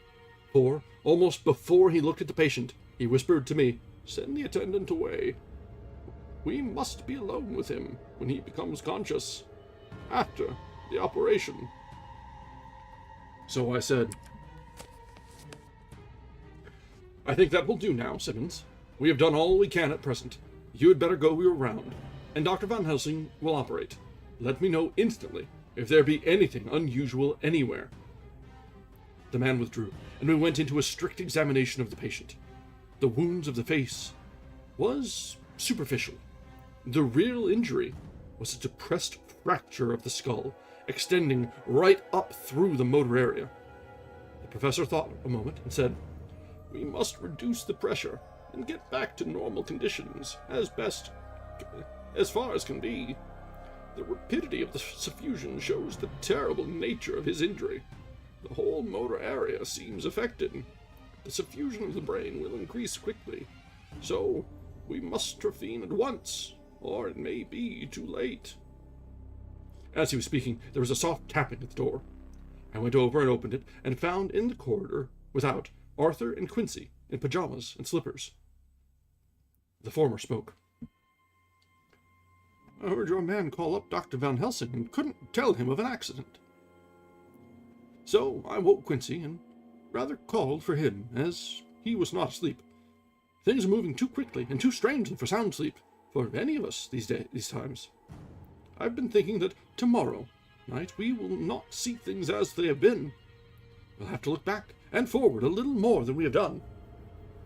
for, almost before he looked at the patient, he whispered to me, send the attendant away. We must be alone with him when he becomes conscious, after the operation. So I said, I think that will do now, Simmons. We have done all we can at present. You had better go your round, and Dr. Van Helsing will operate. Let me know instantly if there be anything unusual anywhere. The man withdrew, and we went into a strict examination of the patient. The wounds of the face was superficial. The real injury was a depressed fracture of the skull, extending right up through the motor area. The professor thought a moment and said, we must reduce the pressure and get back to normal conditions as far as can be. The rapidity of the suffusion shows the terrible nature of his injury. The whole motor area seems affected. The suffusion of the brain will increase quickly, so we must morphine at once, or it may be too late. As he was speaking, there was a soft tapping at the door. I went over and opened it, and found in the corridor, without, Arthur and Quincy, in pajamas and slippers. The former spoke. I heard your man call up Dr. Van Helsing and couldn't tell him of an accident. So I woke Quincy and rather called for him, as he was not asleep. Things are moving too quickly and too strangely for sound sleep for any of us these times. I've been thinking that tomorrow night we will not see things as they have been. We'll have to look back and forward a little more than we have done.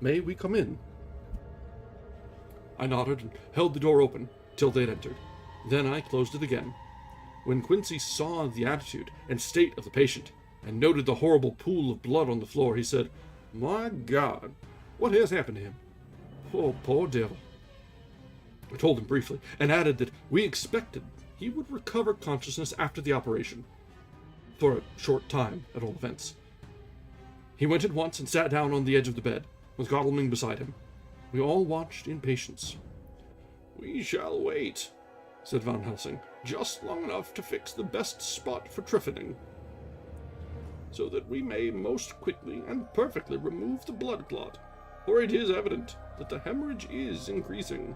May we come in? I nodded and held the door open till they had entered. Then I closed it again. When Quincy saw the attitude and state of the patient, and noted the horrible pool of blood on the floor, he said, "My God, what has happened to him? Oh, poor devil." I told him briefly, and added that we expected he would recover consciousness after the operation. For a short time, at all events. He went at once and sat down on the edge of the bed, with Godalming beside him. We all watched in patience. "We shall wait," said Van Helsing, "just long enough to fix the best spot for trephining, so that we may most quickly and perfectly remove the blood clot, for it is evident that the hemorrhage is increasing."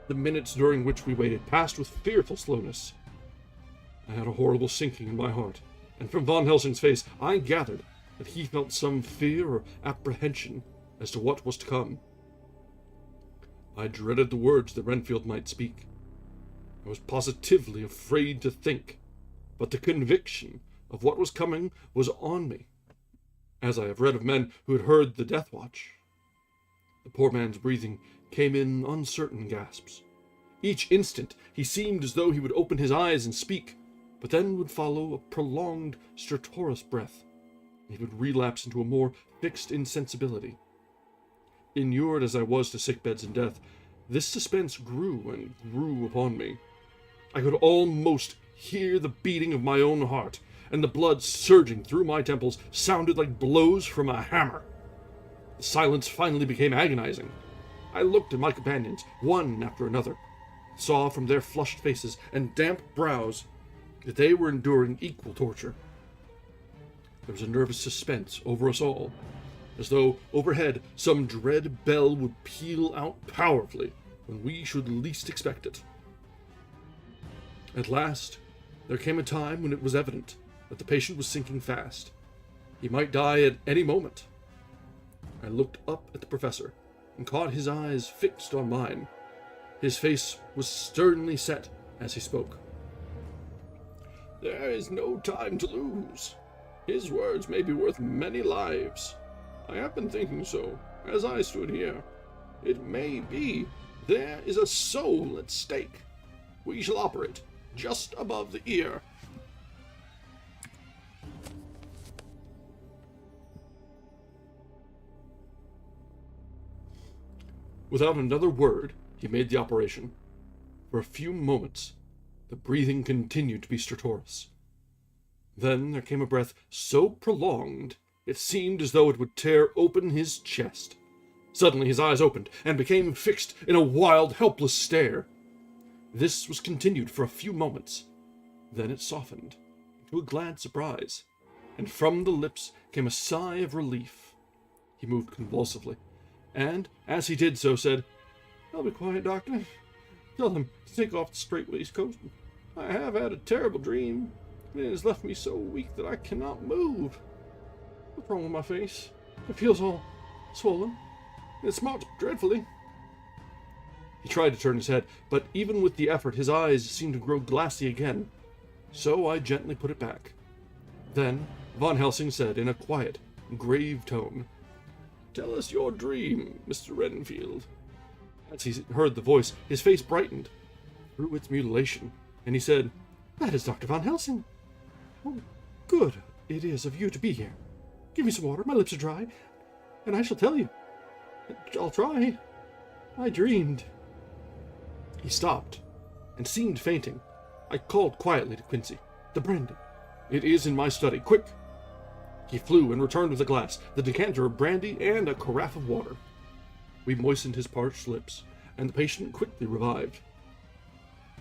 The minutes during which we waited passed with fearful slowness. I had a horrible sinking in my heart, and from Van Helsing's face I gathered that he felt some fear or apprehension as to what was to come. I dreaded the words that Renfield might speak. I was positively afraid to think, but the conviction of what was coming was on me, as I have read of men who had heard the death watch. The poor man's breathing came in uncertain gasps. Each instant he seemed as though he would open his eyes and speak, but then would follow a prolonged stertorous breath, and he would relapse into a more fixed insensibility. Inured as I was to sick beds and death, this suspense grew and grew upon me. I could almost hear the beating of my own heart, and the blood surging through my temples sounded like blows from a hammer. The silence finally became agonizing. I looked at my companions, one after another, and saw from their flushed faces and damp brows that they were enduring equal torture. There was a nervous suspense over us all, as though overhead some dread bell would peal out powerfully when we should least expect it. At last, there came a time when it was evident that the patient was sinking fast. He might die at any moment. I looked up at the professor and caught his eyes fixed on mine. His face was sternly set as he spoke. "There is no time to lose. His words may be worth many lives. I have been thinking so, as I stood here. It may be there is a soul at stake. We shall operate just above the ear." Without another word, he made the operation. For a few moments, the breathing continued to be stertorous. Then there came a breath so prolonged, it seemed as though it would tear open his chest. Suddenly his eyes opened, and became fixed in a wild, helpless stare. This was continued for a few moments. Then it softened into a glad surprise, and from the lips came a sigh of relief. He moved convulsively, and, as he did so, said, "I'll be quiet, Doctor. Tell them to take off the strait waistcoat. I have had a terrible dream, and it has left me so weak that I cannot move. What's wrong with my face? It feels all swollen. It smarts dreadfully." He tried to turn his head, but even with the effort his eyes seemed to grow glassy again, so I gently put it back. Then Van Helsing said in a quiet, grave tone, "Tell us your dream, Mr. Renfield." As he heard the voice, his face brightened through its mutilation, and he said, "That is Dr. Van Helsing. Oh, good it is of you to be here. Give me some water, my lips are dry, and I shall tell you. I'll try. I dreamed." He stopped, and seemed fainting. I called quietly to Quincy, "The brandy. It is in my study. Quick!" He flew and returned with a glass, the decanter of brandy, and a carafe of water. We moistened his parched lips, and the patient quickly revived.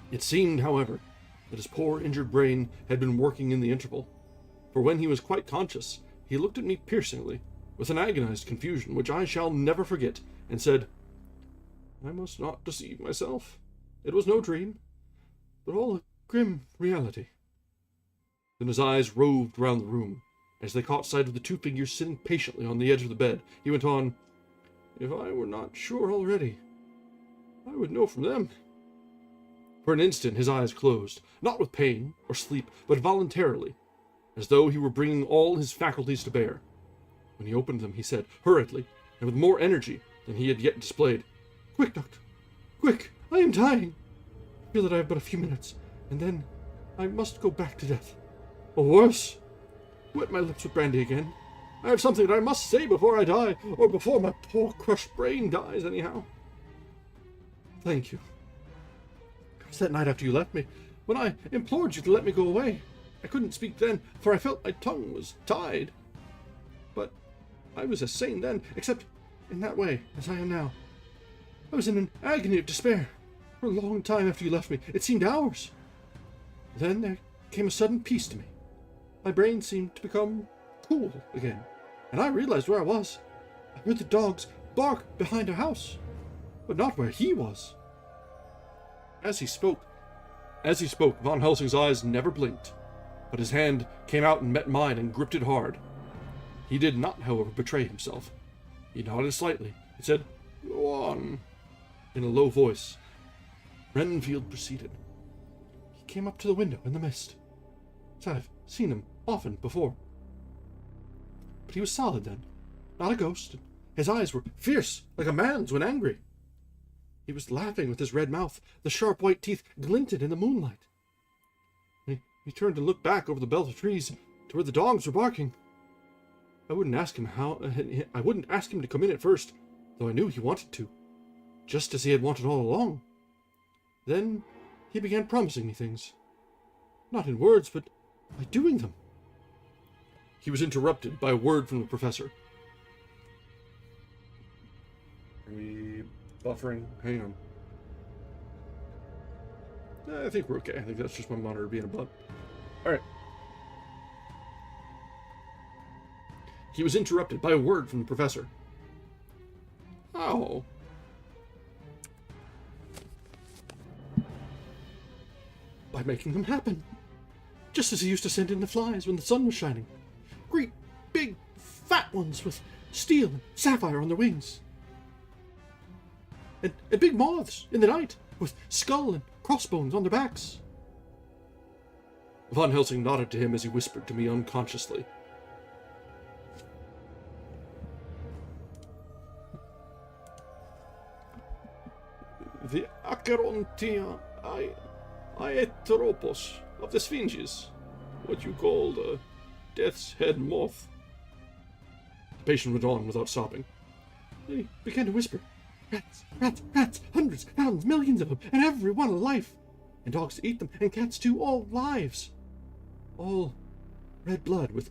It seemed, however, that his poor injured brain had been working in the interval, for when he was quite conscious, he looked at me piercingly, with an agonized confusion which I shall never forget, and said, "I must not deceive myself. It was no dream, but all a grim reality. Then his eyes roved round the room. As they caught sight of the two figures sitting patiently on the edge of the bed, he went on, "If I were not sure already, I would know from them." For an instant his eyes closed, not with pain or sleep, but voluntarily, as though he were bringing all his faculties to bear. When he opened them, he said, hurriedly, and with more energy than he had yet displayed, "Quick, doctor, quick, I am dying. I feel that I have but a few minutes, and then I must go back to death. Or worse, wet my lips with brandy again. I have something that I must say before I die, or before my poor crushed brain dies anyhow. Thank you. It was that night after you left me, when I implored you to let me go away. I couldn't speak then, for I felt my tongue was tied. But I was as sane then, except in that way, as I am now. I was in an agony of despair. For a long time after you left me, it seemed hours. Then there came a sudden peace to me. My brain seemed to become cool again, and I realized where I was. I heard the dogs bark behind our house, but not where he was." As he spoke, Von Helsing's eyes never blinked, but his hand came out and met mine and gripped it hard. He did not, however, betray himself. He nodded slightly and said, "Go on," in a low voice. Renfield proceeded. "He came up to the window in the mist, as I've seen him often before. But he was solid then, not a ghost. His eyes were fierce, like a man's when angry. He was laughing with his red mouth. The sharp white teeth glinted in the moonlight. He turned to look back over the belt of trees to where the dogs were barking. I wouldn't ask him to come in at first, though I knew he wanted to, just as he had wanted all along. Then he began promising me things, not in words, but by doing them." He was interrupted by a word from the professor. Are we buffering? Hang on. I think we're okay. I think that's just my monitor being a butt. Alright. He was interrupted by a word from the professor. How? By making them happen. Just as he used to send in the flies when the sun was shining. Great, big, fat ones with steel and sapphire on their wings. And big moths in the night with skull and crossbones on their backs. Von Helsing nodded to him as he whispered to me unconsciously. "The Acherontia aeteropos of the Sphinges, what you call the death's head moth." The patient went on without stopping. They began to whisper, "Rats, rats, rats, hundreds, thousands, millions of them, and every one alive. And dogs to eat them, and cats too, all lives. All red blood with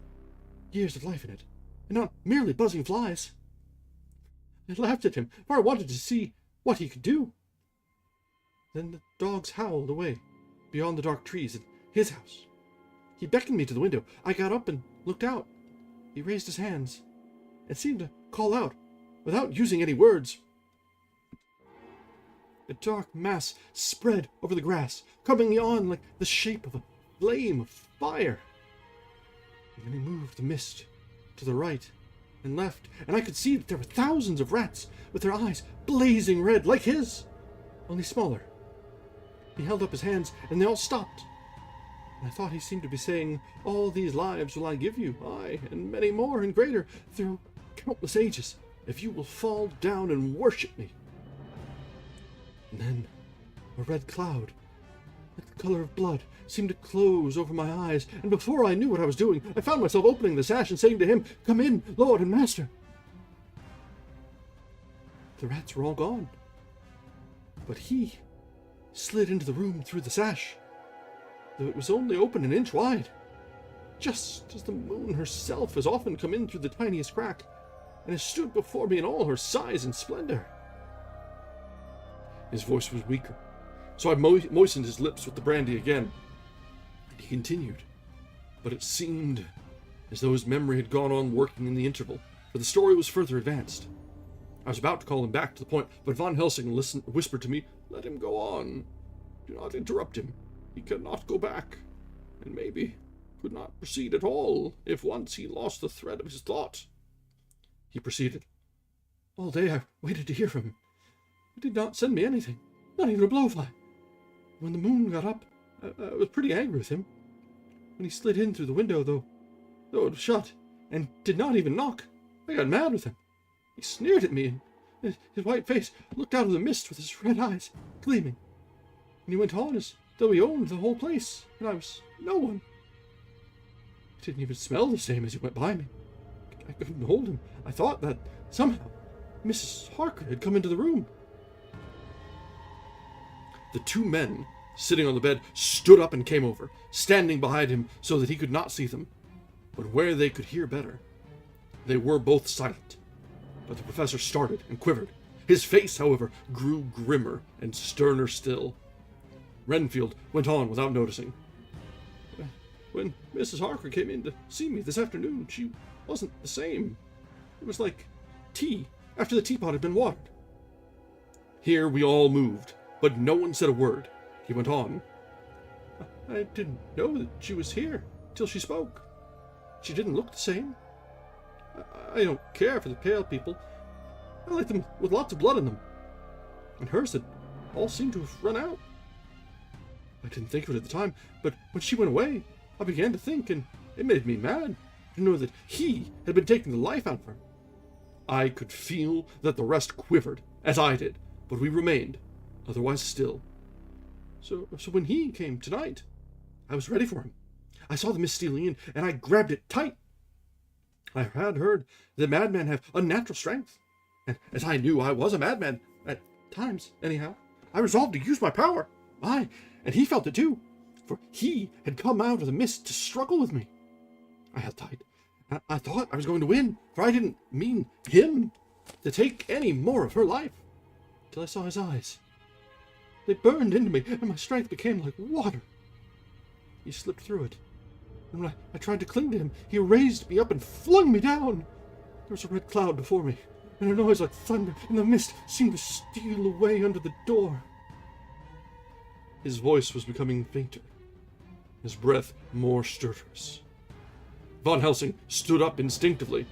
years of life in it, and not merely buzzing flies." I laughed at him, for I wanted to see what he could do. Then the dogs howled away, beyond the dark trees in his house. He beckoned me to the window. I got up and looked out. He raised his hands and seemed to call out, without using any words. A dark mass spread over the grass, coming on like the shape of a flame of fire. And then he moved the mist to the right and left, and I could see that there were thousands of rats with their eyes blazing red like his, only smaller. He held up his hands, and they all stopped. And I thought he seemed to be saying, "All these lives will I give you, aye, and many more and greater, through countless ages, if you will fall down and worship me." And then a red cloud, like the color of blood, seemed to close over my eyes, and before I knew what I was doing, I found myself opening the sash and saying to him, "Come in, Lord and Master." The rats were all gone, but he slid into the room through the sash, though it was only open an inch wide, just as the moon herself has often come in through the tiniest crack, and has stood before me in all her size and splendor. His voice was weaker, so I moistened his lips with the brandy again, and he continued, but it seemed as though his memory had gone on working in the interval, for the story was further advanced. I was about to call him back to the point, but Von Helsing whispered to me, "Let him go on. Do not interrupt him. He cannot go back, and maybe could not proceed at all if once he lost the thread of his thought. He proceeded. All day I waited to hear from him. He did not send me anything, not even a blowfly. When the moon got up, I was pretty angry with him. When he slid in through the window, though it was shut, and did not even knock, I got mad with him. He sneered at me, and his white face looked out of the mist with his red eyes gleaming. And he went on as though he owned the whole place, and I was no one. He didn't even smell the same as he went by me. I couldn't hold him. I thought that somehow Mrs. Harker had come into the room. The two men sitting on the bed stood up and came over, standing behind him so that he could not see them, but where they could hear better. They were both silent, but the professor started and quivered. His face, however, grew grimmer and sterner still. Renfield went on without noticing. When Mrs. Harker came in to see me this afternoon, she wasn't the same. It was like tea after the teapot had been watered. Here we all moved, but no one said a word. He went on. I didn't know that she was here till she spoke. She didn't look the same. I don't care for the pale people. I like them with lots of blood in them. And hers had all seemed to have run out. I didn't think of it at the time, but when she went away, I began to think, and it made me mad to know that he had been taking the life out of her. I could feel that the rest quivered, as I did, but we remained, otherwise still. So when he came tonight, I was ready for him. I saw the mist stealing in, and I grabbed it tight. I had heard that madmen have unnatural strength, and as I knew I was a madman, at times anyhow, I resolved to use my power. And he felt it too, for he had come out of the mist to struggle with me. I held tight. I thought I was going to win, for I didn't mean him to take any more of her life, till I saw his eyes. They burned into me, and my strength became like water. He slipped through it, and when I tried to cling to him, he raised me up and flung me down. There was a red cloud before me, and a noise like thunder, and the mist seemed to steal away under the door. His voice was becoming fainter, his breath more stertorous. Von Helsing stood up instinctively.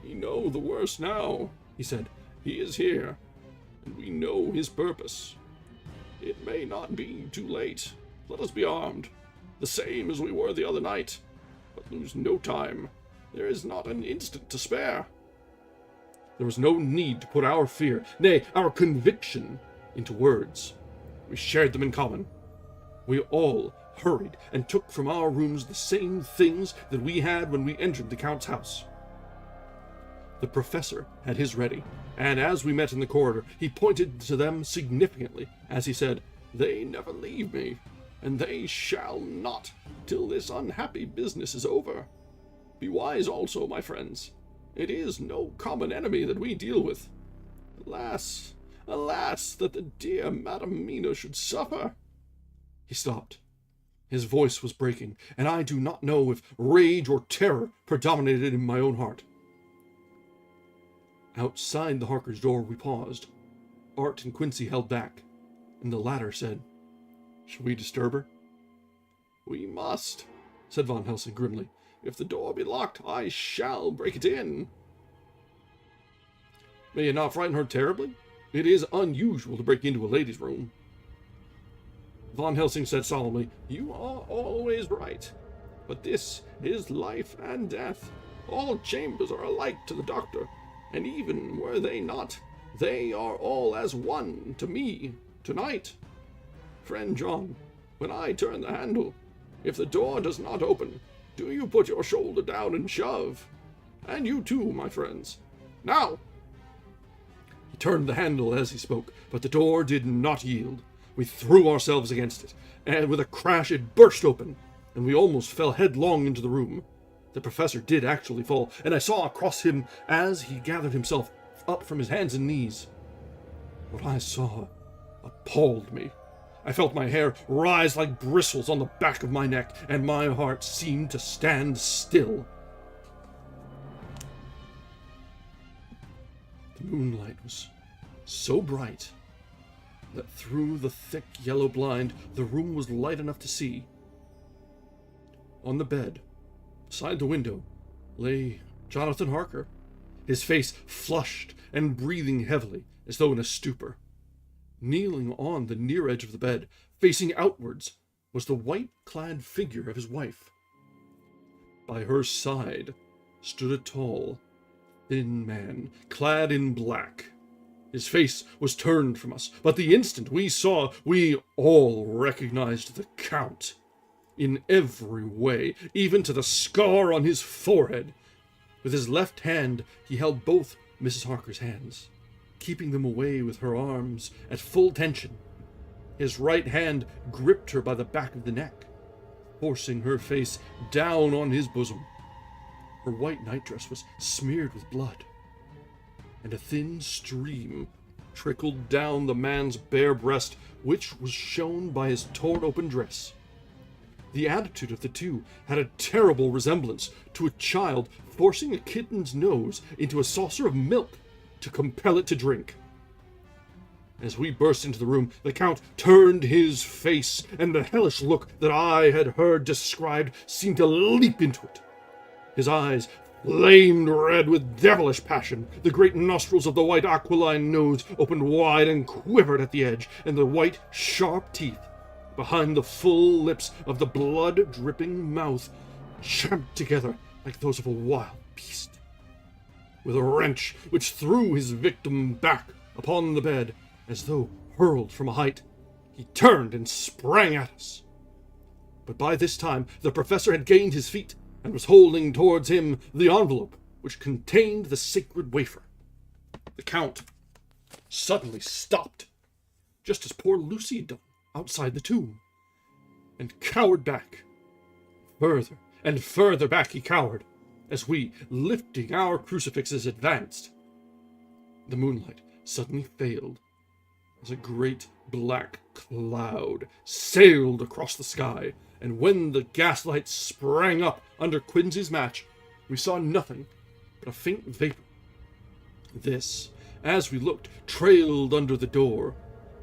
We know the worst now, he said. He is here, and we know his purpose. It may not be too late. Let us be armed, the same as we were the other night, but lose no time. There is not an instant to spare. There was no need to put our fear, nay, our conviction, into words. We shared them in common. We all hurried and took from our rooms the same things that we had when we entered the Count's house. The professor had his ready, and as we met in the corridor, he pointed to them significantly as he said, They never leave me, and they shall not till this unhappy business is over. Be wise also, my friends. It is no common enemy that we deal with. Alas, alas, that the dear Madam Mina should suffer. He stopped. His voice was breaking, and I do not know if rage or terror predominated in my own heart. Outside the Harkers' door we paused. Art and Quincy held back, and the latter said, Shall we disturb her? We must, said Von Helsing grimly. If the door be locked, I shall break it in. May it not frighten her terribly? It is unusual to break into a lady's room. Von Helsing said solemnly, You are always right, but this is life and death. All chambers are alike to the doctor, and even were they not, they are all as one to me tonight. Friend John, when I turn the handle, if the door does not open, do you put your shoulder down and shove? And you too, my friends. Now! He turned the handle as he spoke, but the door did not yield. We threw ourselves against it, and with a crash it burst open, and we almost fell headlong into the room. The professor did actually fall, and I saw across him as he gathered himself up from his hands and knees. What I saw appalled me. I felt my hair rise like bristles on the back of my neck, and my heart seemed to stand still. The moonlight was so bright that through the thick yellow blind the room was light enough to see. On the bed, beside the window, lay Jonathan Harker, his face flushed and breathing heavily as though in a stupor. Kneeling on the near edge of the bed, facing outwards, was the white-clad figure of his wife. By her side stood a tall, thin man, clad in black. His face was turned from us, but the instant we saw, we all recognized the Count. In every way, even to the scar on his forehead. With his left hand, he held both Mrs. Harker's hands, keeping them away with her arms at full tension. His right hand gripped her by the back of the neck, forcing her face down on his bosom. Her white nightdress was smeared with blood, and a thin stream trickled down the man's bare breast, which was shown by his torn-open dress. The attitude of the two had a terrible resemblance to a child forcing a kitten's nose into a saucer of milk to compel it to drink. As we burst into the room, the Count turned his face, and the hellish look that I had heard described seemed to leap into it. His eyes flamed red with devilish passion, the great nostrils of the white aquiline nose opened wide and quivered at the edge, and the white, sharp teeth behind the full lips of the blood-dripping mouth champed together like those of a wild beast. With a wrench which threw his victim back upon the bed, as though hurled from a height, he turned and sprang at us. But by this time the professor had gained his feet and was holding towards him the envelope which contained the sacred wafer. The Count suddenly stopped, just as poor Lucy had done outside the tomb, and cowered back. Further and further back he cowered, as we, lifting our crucifixes, advanced. The moonlight suddenly failed, as a great black cloud sailed across the sky, and when the gaslight sprang up under Quincy's match, we saw nothing but a faint vapor. This, as we looked, trailed under the door,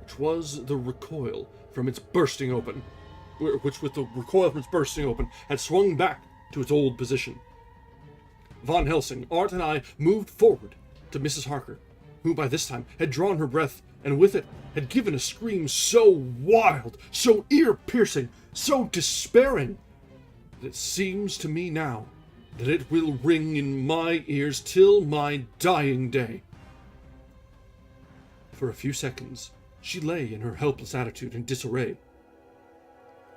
which was the recoil from its bursting open, had swung back to its old position. Von Helsing, Art, and I moved forward to Mrs. Harker, who by this time had drawn her breath, and with it had given a scream so wild, so ear-piercing, so despairing, that it seems to me now that it will ring in my ears till my dying day. For a few seconds, she lay in her helpless attitude in disarray.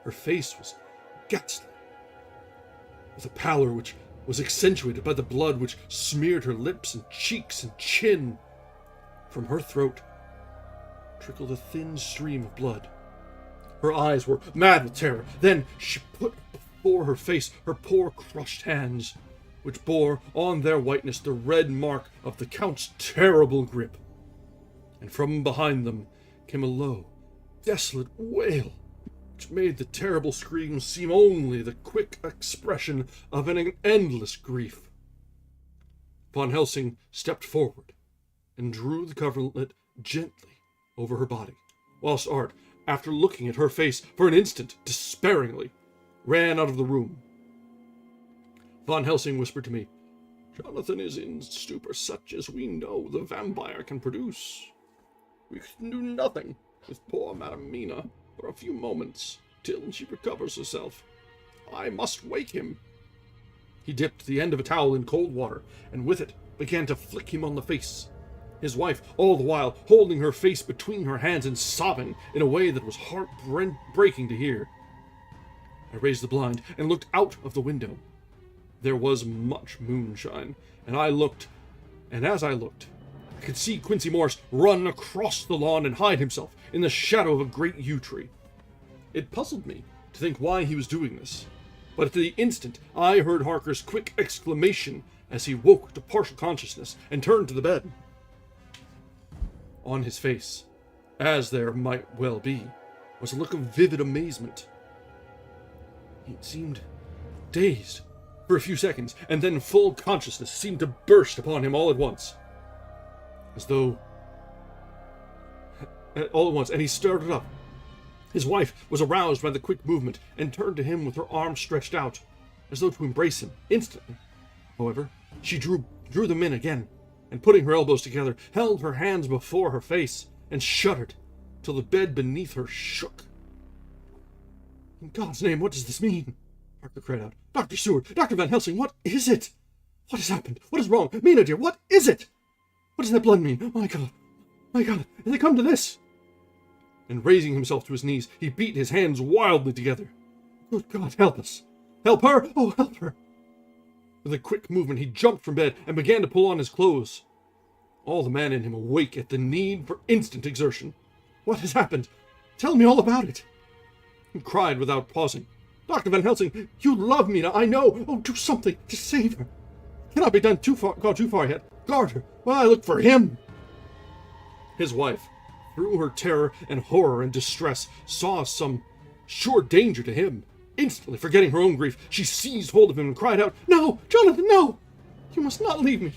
Her face was ghastly, with a pallor which was accentuated by the blood which smeared her lips and cheeks and chin. From her throat trickled a thin stream of blood. Her eyes were mad with terror. Then she put before her face her poor crushed hands, which bore on their whiteness the red mark of the Count's terrible grip. And from behind them came a low, desolate wail, which made the terrible scream seem only the quick expression of an endless grief. Von Helsing stepped forward and drew the coverlet gently over her body, whilst Art, after looking at her face for an instant despairingly, ran out of the room. Von Helsing whispered to me, "Jonathan is in stupor such as we know the vampire can produce. We can do nothing with poor Madame Mina for a few moments, till she recovers herself. I must wake him." He dipped the end of a towel in cold water, and with it began to flick him on the face, his wife all the while holding her face between her hands and sobbing in a way that was heart-breaking to hear. I raised the blind and looked out of the window. There was much moonshine, and as I looked, I could see Quincy Morris run across the lawn and hide himself in the shadow of a great yew tree. It puzzled me to think why he was doing this, but at the instant I heard Harker's quick exclamation as he woke to partial consciousness and turned to the bed. On his face, as there might well be, was a look of vivid amazement. He seemed dazed for a few seconds, and then full consciousness seemed to burst upon him all at once, as though all at once, and he started up. His wife was aroused by the quick movement and turned to him with her arms stretched out, as though to embrace him instantly. However, she drew them in again, and putting her elbows together, held her hands before her face, and shuddered, till the bed beneath her shook. "In God's name, what does this mean?" Parker cried out. "Dr. Seward, Dr. Van Helsing, what is it? What has happened? What is wrong? Mina, dear, what is it? What does that blood mean? Oh, my God, has it come to this?" And raising himself to his knees, he beat his hands wildly together. "Good God, help us! Help her! Oh, help her!" With a quick movement, he jumped from bed and began to pull on his clothes. All the man in him awake at the need for instant exertion. "What has happened? Tell me all about it!" He cried without pausing. "Dr. Van Helsing, you love Mina, I know. Oh, do something to save her. Cannot be gone too far yet. Guard her while I look for him." His wife, through her terror and horror and distress, saw some sure danger to him. Instantly forgetting her own grief, she seized hold of him and cried out, "No, Jonathan, no! You must not leave me.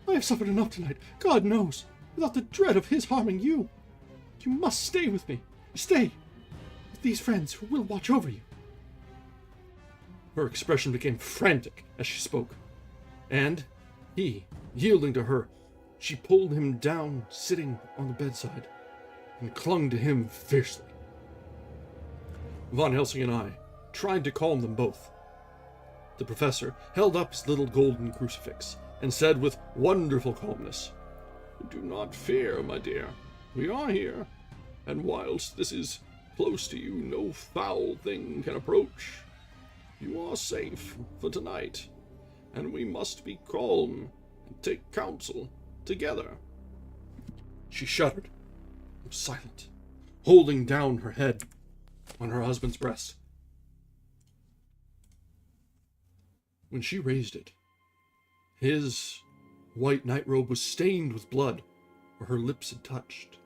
I have suffered enough tonight, God knows, without the dread of his harming you. You must stay with me. Stay with these friends who will watch over you." Her expression became frantic as she spoke, and he, yielding to her, she pulled him down, sitting on the bedside, and clung to him fiercely. Von Helsing and I tried to calm them both. The professor held up his little golden crucifix and said with wonderful calmness, "Do not fear, my dear. We are here, and whilst this is close to you, no foul thing can approach. You are safe for tonight, and we must be calm and take counsel together." She shuddered and was silent, holding down her head on her husband's breast. When she raised it, his white nightrobe was stained with blood where her lips had touched,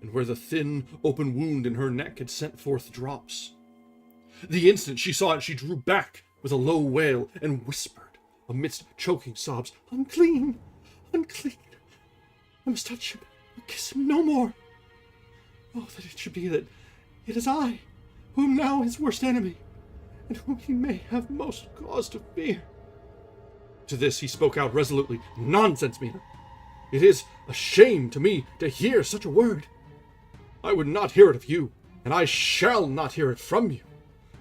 and where the thin, open wound in her neck had sent forth drops. The instant she saw it, she drew back with a low wail and whispered, amidst choking sobs, "Unclean! Unclean! I must touch him, kiss him no more. Oh, that it should be that it is I, who am now his worst enemy, and whom he may have most cause to fear." To this he spoke out resolutely, "Nonsense, Mina! It is a shame to me to hear such a word. I would not hear it of you, and I shall not hear it from you.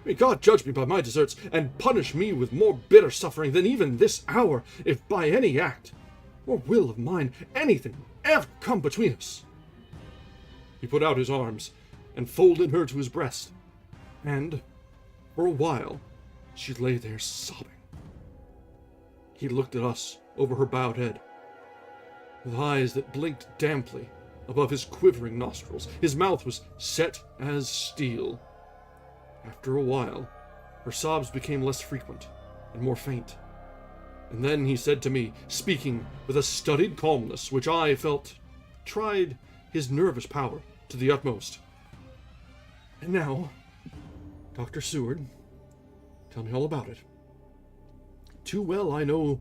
May God judge me by my deserts, and punish me with more bitter suffering than even this hour, if by any act or will of mine anything ever come between us." He put out his arms and folded her to his breast, and for a while she lay there sobbing. He looked at us over her bowed head, with eyes that blinked damply above his quivering nostrils. His mouth was set as steel. After a while, her sobs became less frequent and more faint. And then he said to me, speaking with a studied calmness which I felt tried his nervous power to the utmost, "And now, Dr. Seward, tell me all about it. Too well I know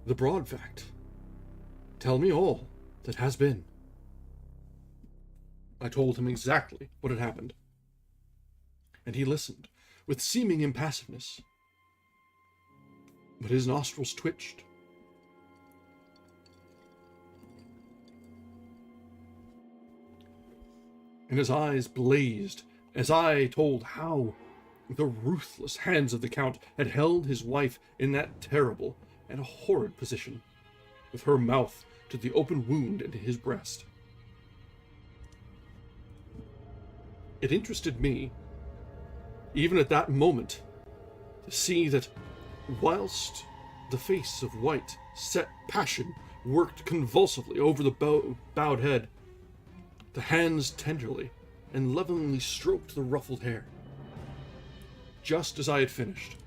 the broad fact. Tell me all that has been." I told him exactly what had happened, and he listened with seeming impassiveness. But his nostrils twitched. And his eyes blazed as I told how the ruthless hands of the Count had held his wife in that terrible and horrid position, with her mouth to the open wound in his breast. It interested me, even at that moment, to see that whilst the face of white, set passion worked convulsively over the bowed head, the hands tenderly and lovingly stroked the ruffled hair. Just as I had finished,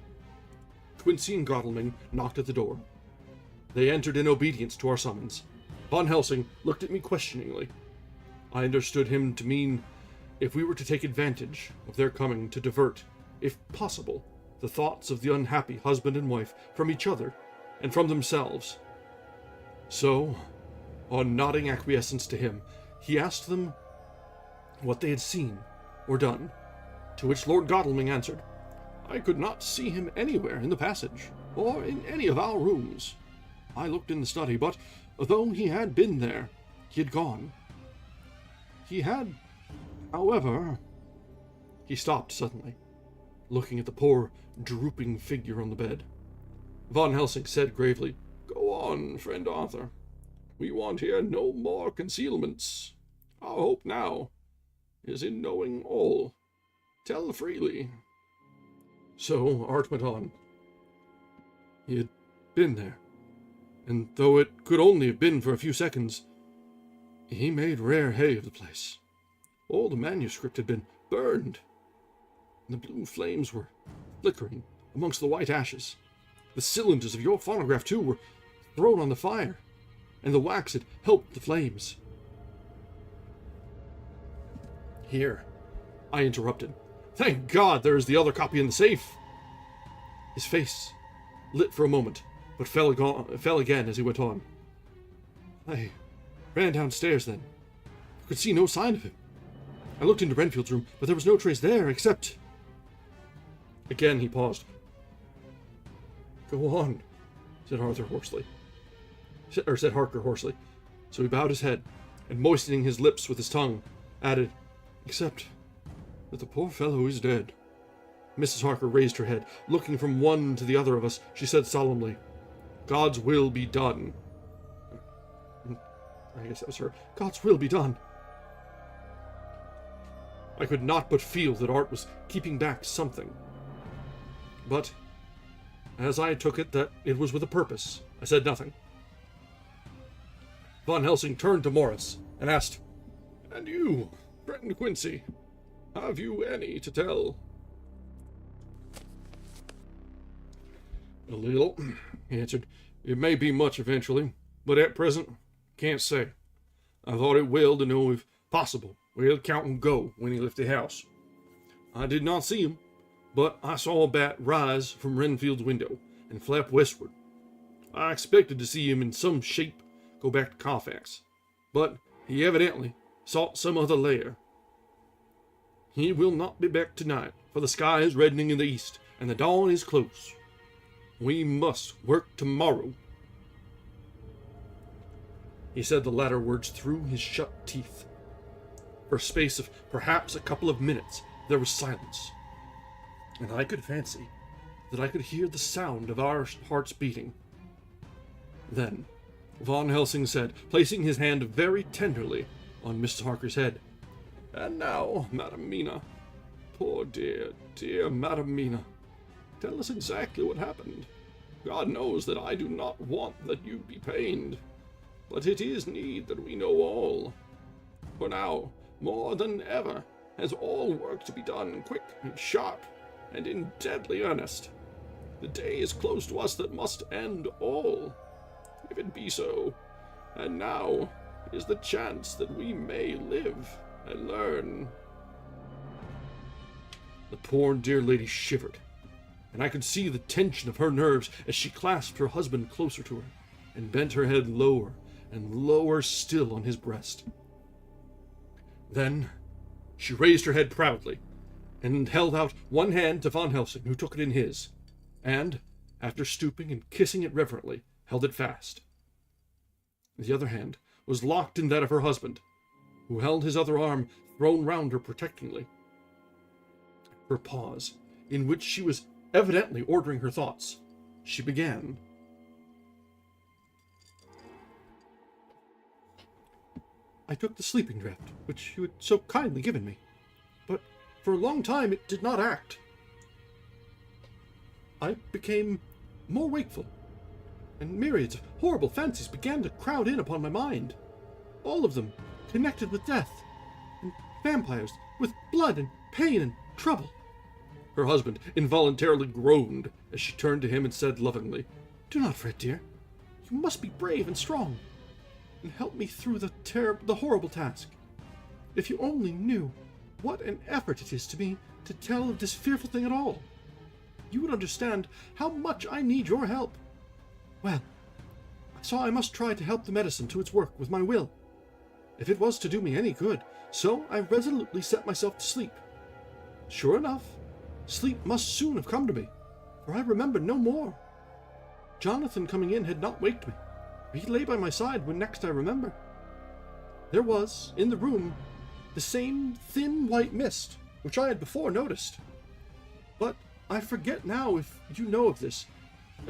Quincy and Godalming knocked at the door. They entered in obedience to our summons. Von Helsing looked at me questioningly. I understood him to mean if we were to take advantage of their coming to divert, if possible, the thoughts of the unhappy husband and wife from each other and from themselves. So, on nodding acquiescence to him, he asked them what they had seen or done, to which Lord Godalming answered, "I could not see him anywhere in the passage, or in any of our rooms. I looked in the study, but though he had been there, he had gone. He had, however—" He stopped suddenly, looking at the poor, drooping figure on the bed. Von Helsing said gravely, "Go on, friend Arthur. We want here no more concealments. Our hope now is in knowing all. Tell freely." So Art went on. He had been there, and though it could only have been for a few seconds, he made rare hay of the place. All the manuscript had been burned, and the blue flames were flickering amongst the white ashes. The cylinders of your phonograph, too, were thrown on the fire, and the wax had helped the flames. Here, I interrupted. "Thank God there is the other copy in the safe." His face lit for a moment, but fell again as he went on. "I ran downstairs then. I could see no sign of him. I looked into Renfield's room, but there was no trace there, except—" Again he paused. "Go on," said Harker hoarsely. So he bowed his head, and moistening his lips with his tongue, added, "Except that the poor fellow is dead." Mrs. Harker raised her head. Looking from one to the other of us, she said solemnly, "God's will be done." I guess that was her. "God's will be done." I could not but feel that Art was keeping back something. But, as I took it that it was with a purpose, I said nothing. Von Helsing turned to Morris and asked, "And you, friend Quincy, have you any to tell?" "A little," he answered. "It may be much eventually, but at present, can't say. I thought it well to know if possible where the Count will go when he left the house. I did not see him, but I saw a bat rise from Renfield's window and flap westward. I expected to see him in some shape go back to Carfax, but he evidently sought some other lair. He will not be back tonight, for the sky is reddening in the east, and the dawn is close. We must work tomorrow." He said the latter words through his shut teeth. For a space of perhaps a couple of minutes there was silence, and I could fancy that I could hear the sound of our hearts beating. Then Von Helsing said, placing his hand very tenderly on Mrs. Harker's head, "And now, Madam Mina, poor dear, dear Madam Mina, tell us exactly what happened. God knows that I do not want that you be pained, but it is need that we know all. For now, more than ever, has all work to be done quick and sharp, and in deadly earnest. The day is close to us that must end all. If it be so, and now is the chance that we may live and learn." The poor dear lady shivered, and I could see the tension of her nerves as she clasped her husband closer to her, and bent her head lower and lower still on his breast. Then she raised her head proudly, and held out one hand to Von Helsing, who took it in his, and, after stooping and kissing it reverently, held it fast. The other hand was locked in that of her husband, who held his other arm thrown round her protectingly. For a pause, in which she was evidently ordering her thoughts, she began. "I took the sleeping draught, which you had so kindly given me, but for a long time it did not act. I became more wakeful, and myriads of horrible fancies began to crowd in upon my mind, all of them connected with death, and vampires, with blood and pain and trouble." Her husband involuntarily groaned as she turned to him and said lovingly, "Do not fret, dear. You must be brave and strong, and help me through the horrible task. If you only knew what an effort it is to me to tell of this fearful thing at all, you would understand how much I need your help. Well, I saw I must try to help the medicine to its work with my will. If it was to do me any good, So I resolutely set myself to sleep. Sure enough, sleep must soon have come to me, for I remember no more. Jonathan coming in had not waked me, for he lay by my side when next I remember. There was, in the room, the same thin white mist which I had before noticed. But I forget now if you know of this.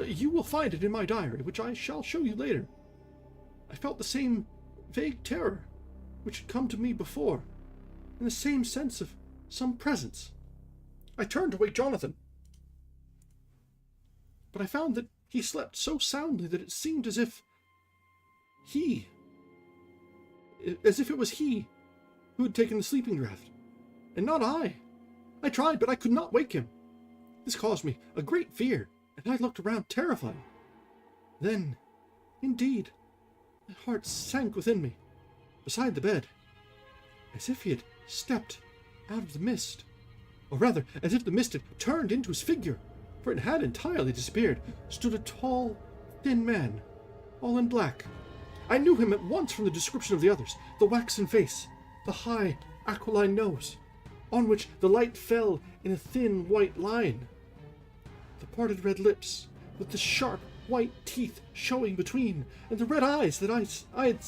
You will find it in my diary, which I shall show you later. I felt the same vague terror which had come to me before, and the same sense of some presence. I turned to wake Jonathan, but I found that he slept so soundly that it seemed as if it was he who had taken the sleeping draught, and not I. I tried, but I could not wake him. This caused me a great fear, and I looked around terrified. Then, indeed, my heart sank within me, beside the bed, as if he had stepped out of the mist, or rather, as if the mist had turned into his figure, for it had entirely disappeared, stood a tall, thin man, all in black. I knew him at once from the description of the others, the waxen face, the high, aquiline nose, on which the light fell in a thin white line, the parted red lips, with the sharp white teeth showing between, and the red eyes that I had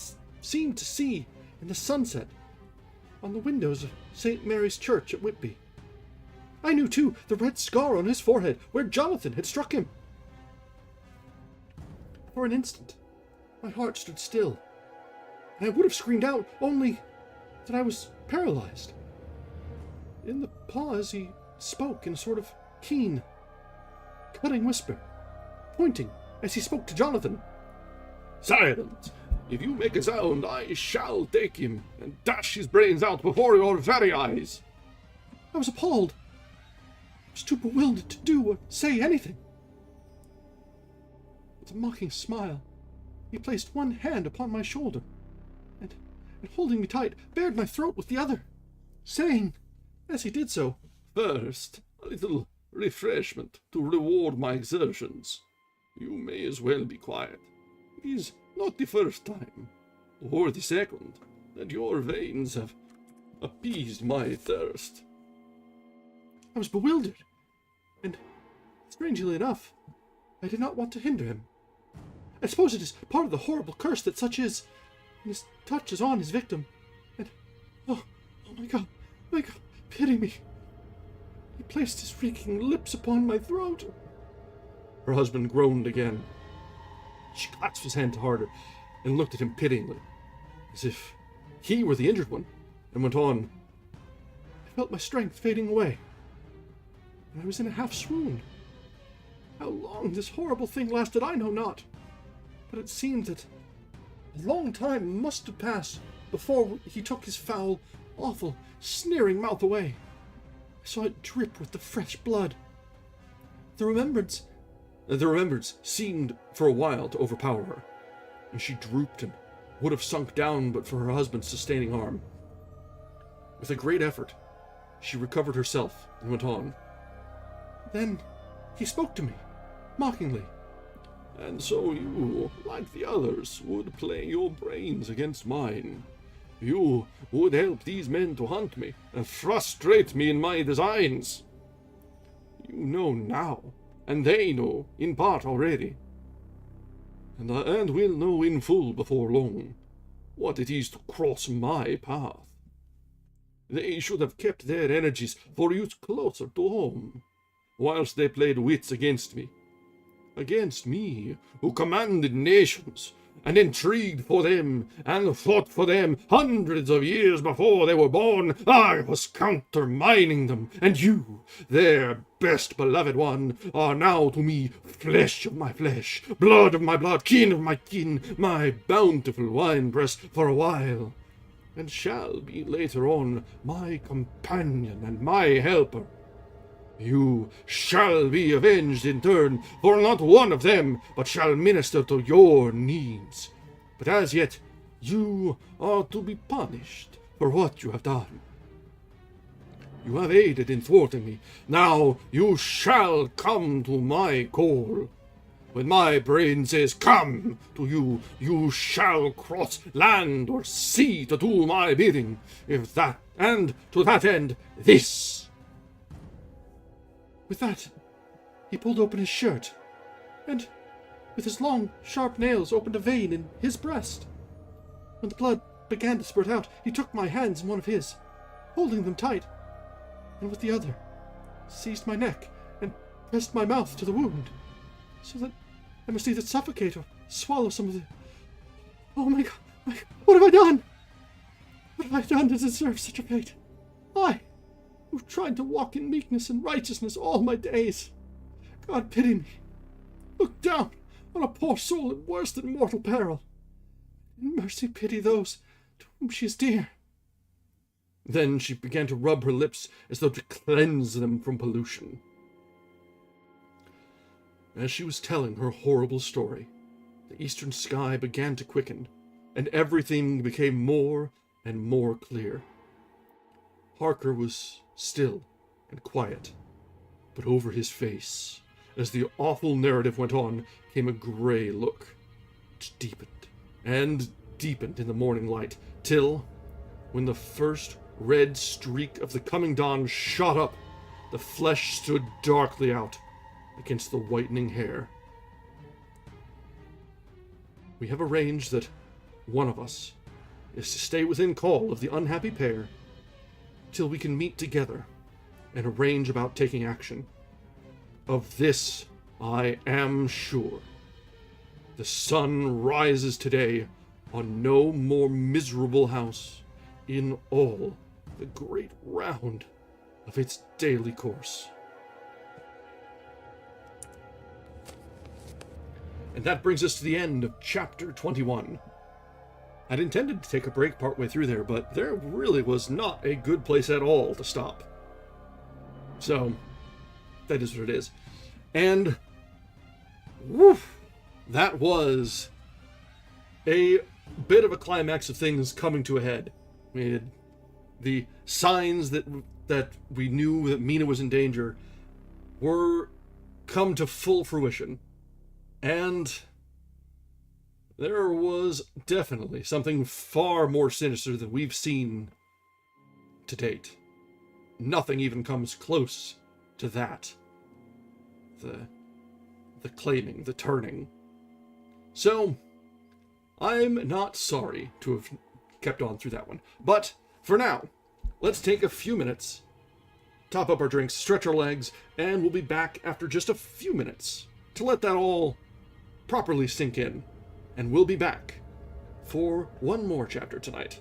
seemed to see in the sunset on the windows of St. Mary's Church at Whitby. I knew, too, the red scar on his forehead where Jonathan had struck him. For an instant, my heart stood still, and I would have screamed out, only that I was paralyzed. In the pause, he spoke in a sort of keen, cutting whisper, pointing as he spoke to Jonathan. "Silence! If you make a sound, I shall take him and dash his brains out before your very eyes." I was appalled. I was too bewildered to do or say anything. With a mocking smile, he placed one hand upon my shoulder, and holding me tight, bared my throat with the other, saying, as he did so, "First, a little refreshment to reward my exertions. You may as well be quiet. It is not the first time, or the second, that your veins have appeased my thirst." I was bewildered, and, strangely enough, I did not want to hinder him. I suppose it is part of the horrible curse that such is, and his touch is on his victim, and, oh my God, pity me. He placed his reeking lips upon my throat. Her husband groaned again. She clasped his hand harder and looked at him pityingly, as if he were the injured one, and went on. I felt my strength fading away, and I was in a half swoon. How long this horrible thing lasted I know not, but it seemed that a long time must have passed before he took his foul, awful, sneering mouth away. I saw it drip with the fresh blood. The remembrance seemed for a while to overpower her, and she drooped and would have sunk down but for her husband's sustaining arm. With a great effort, she recovered herself and went on. Then he spoke to me, mockingly. "And so you, like the others, would play your brains against mine. You would help these men to hunt me and frustrate me in my designs. You know now, and they know in part already, and will know in full before long, what it is to cross my path. They should have kept their energies for use closer to home, whilst they played wits against me, who commanded nations, and intrigued for them, and fought for them hundreds of years before they were born. I was countermining them, and you, their best beloved one, are now to me flesh of my flesh, blood of my blood, kin of my kin, my bountiful winepress for a while, and shall be later on my companion and my helper. You shall be avenged in turn, for not one of them but shall minister to your needs. But as yet, you are to be punished for what you have done. You have aided in thwarting me. Now you shall come to my call. When my brain says, come to you, you shall cross land or sea to do my bidding. If that, and to that end, this. With that, he pulled open his shirt, and with his long, sharp nails opened a vein in his breast. When the blood began to spurt out, he took my hands in one of his, holding them tight, and with the other, seized my neck and pressed my mouth to the wound, so that I must either suffocate or swallow some of the... Oh my God, what have I done? What have I done to deserve such a fate? I, who've tried to walk in meekness and righteousness all my days. God pity me. Look down on a poor soul in worse than mortal peril. In mercy pity those to whom she is dear. Then she began to rub her lips as though to cleanse them from pollution. As she was telling her horrible story, the eastern sky began to quicken, and everything became more and more clear. Harker was still and quiet, but over his face, as the awful narrative went on, came a gray look, which deepened and deepened in the morning light, till, when the first red streak of the coming dawn shot up, the flesh stood darkly out against the whitening hair. We have arranged that one of us is to stay within call of the unhappy pair till we can meet together and arrange about taking action. Of this I am sure. The sun rises today on no more miserable house in all the great round of its daily course. And that brings us to the end of chapter 21. I'd intended to take a break partway through there, but there really was not a good place at all to stop. So, that is what it is. And, woof, that was a bit of a climax of things coming to a head. We had the signs that we knew that Mina was in danger were come to full fruition. And there was definitely something far more sinister than we've seen to date. Nothing even comes close to that. The claiming, the turning. So, I'm not sorry to have kept on through that one. But, for now, let's take a few minutes, top up our drinks, stretch our legs, and we'll be back after just a few minutes to let that all properly sink in. And we'll be back for one more chapter tonight.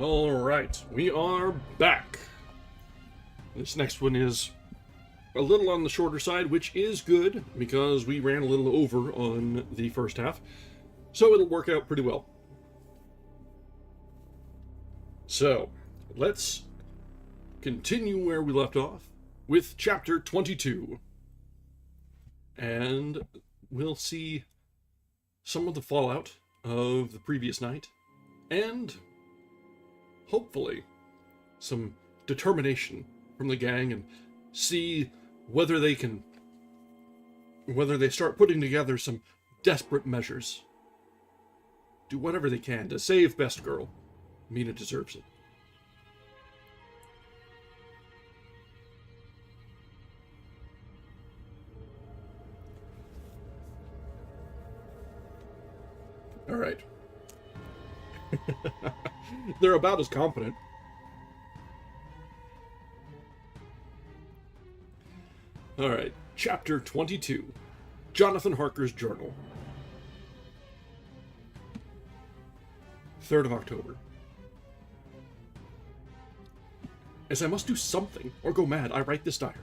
Alright, we are back. This next one is a little on the shorter side, which is good, because we ran a little over on the first half, so it'll work out pretty well. So, let's continue where we left off with chapter 22. And we'll see some of the fallout of the previous night, and hopefully some determination from the gang, and see whether they start putting together some desperate measures. Do whatever they can to save Best Girl. Mina deserves it. All right. They're about as competent. All right, chapter 22, Jonathan Harker's Journal. 3rd of October. As I must do something or go mad, I write this diary.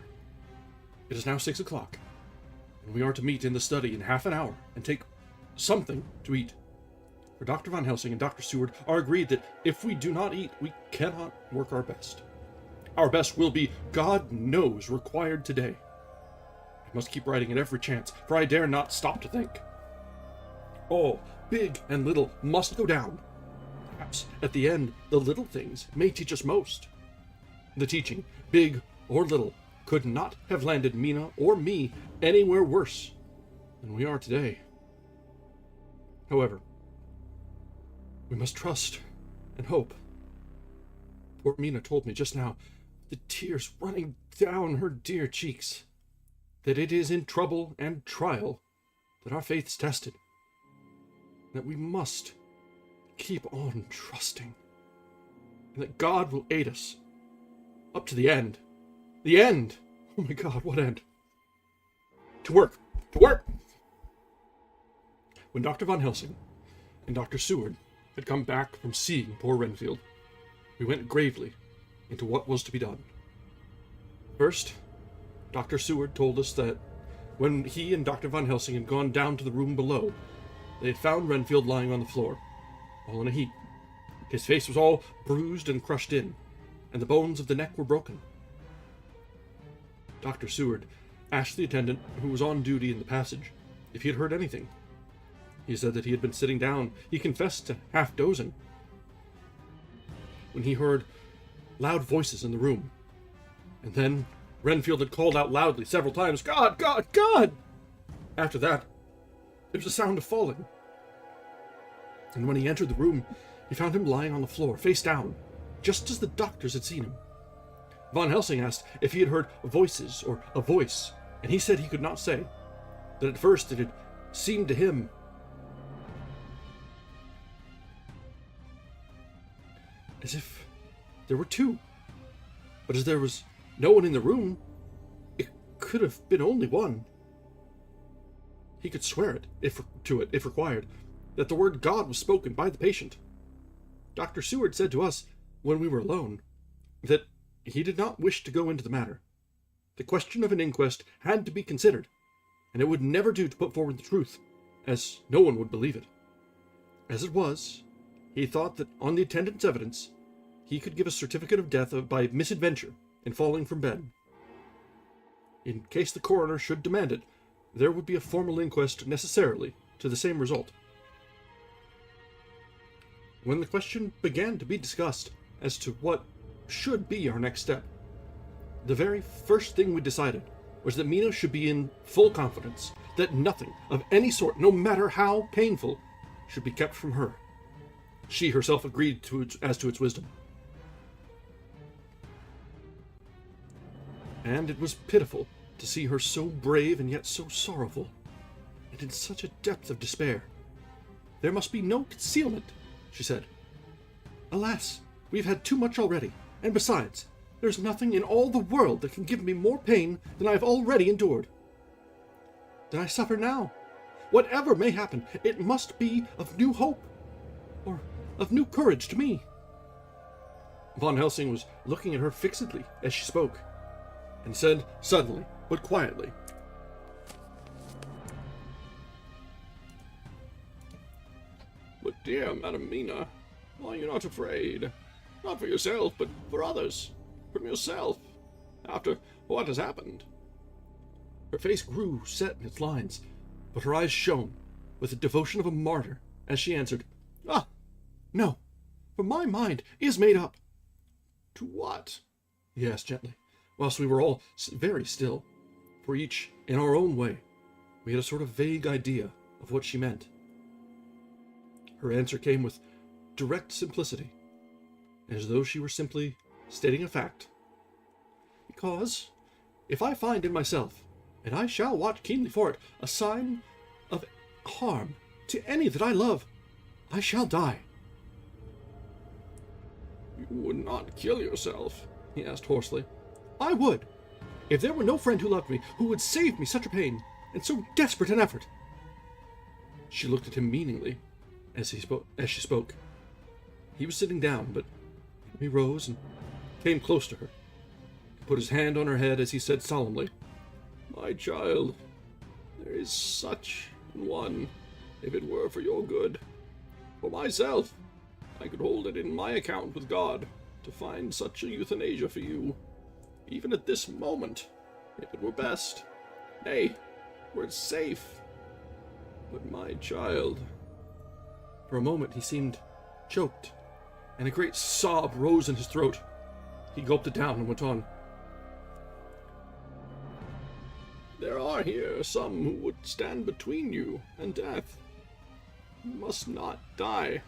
It is now 6 o'clock, and we are to meet in the study in half an hour and take something to eat. For Dr. Van Helsing and Dr. Seward are agreed that if we do not eat, we cannot work our best. Our best will be, God knows, required today. I must keep writing at every chance, for I dare not stop to think. All, big and little, must go down. Perhaps, at the end, the little things may teach us most. The teaching, big or little, could not have landed Mina or me anywhere worse than we are today. However, we must trust and hope. Poor Mina told me just now, the tears running down her dear cheeks, that it is in trouble and trial that our faith is tested, that we must keep on trusting, and that God will aid us up to the end. The end! Oh my God, what end? To work! To work! When Dr. Van Helsing and Dr. Seward had come back from seeing poor Renfield, we went gravely into what was to be done. First, Dr. Seward told us that when he and Dr. Van Helsing had gone down to the room below, they had found Renfield lying on the floor, all in a heap. His face was all bruised and crushed in, and the bones of the neck were broken. Dr. Seward asked the attendant who was on duty in the passage if he had heard anything. He said that he had been sitting down. He confessed to half dozing when he heard loud voices in the room. And then Renfield had called out loudly several times, "God, God, God!" After that, there was a sound of falling. And when he entered the room, he found him lying on the floor, face down, just as the doctors had seen him. Van Helsing asked if he had heard voices or a voice, and he said he could not say, that at first it had seemed to him as if there were two, but as there was no one in the room, it could have been only one. He could swear it, if required, that the word God was spoken by the patient. Dr. Seward said to us, when we were alone, that he did not wish to go into the matter. The question of an inquest had to be considered, and it would never do to put forward the truth, as no one would believe it. As it was, he thought that on the attendant's evidence, he could give a certificate of death by misadventure in falling from bed. In case the coroner should demand it, there would be a formal inquest necessarily to the same result. When the question began to be discussed as to what should be our next step, the very first thing we decided was that Mina should be in full confidence, that nothing of any sort, no matter how painful, should be kept from her. She herself agreed as to its wisdom. And it was pitiful to see her so brave and yet so sorrowful, and in such a depth of despair. There must be no concealment, she said. Alas, we've had too much already, and besides, there's nothing in all the world that can give me more pain than I have already endured. Then I suffer now. Whatever may happen, it must be of new hope, or of new courage to me. Von Helsing was looking at her fixedly as she spoke, and said suddenly, but quietly, "But dear Madam Mina, are you not afraid? Not for yourself, but for others. From yourself. After what has happened." Her face grew set in its lines, but her eyes shone with the devotion of a martyr as she answered, "Ah, no, for my mind is made up." "To what?" he asked gently, whilst we were all very still, for each, in our own way, we had a sort of vague idea of what she meant. Her answer came with direct simplicity, as though she were simply stating a fact. "Because, if I find in myself, and I shall watch keenly for it, a sign of harm to any that I love, I shall die." "You would not kill yourself?" he asked hoarsely. "I would, if there were no friend who loved me, who would save me such a pain, and so desperate an effort." She looked at him meaningly as she spoke. He was sitting down, but he rose and came close to her. He put his hand on her head as he said solemnly, "My child, there is such an one, if it were for your good. For myself, I could hold it in my account with God to find such a euthanasia for you, even at this moment, if it were best. Nay, were it safe. But my child..." For a moment he seemed choked, and a great sob rose in his throat. He gulped it down and went on. "There are here some who would stand between you and death. You must not die.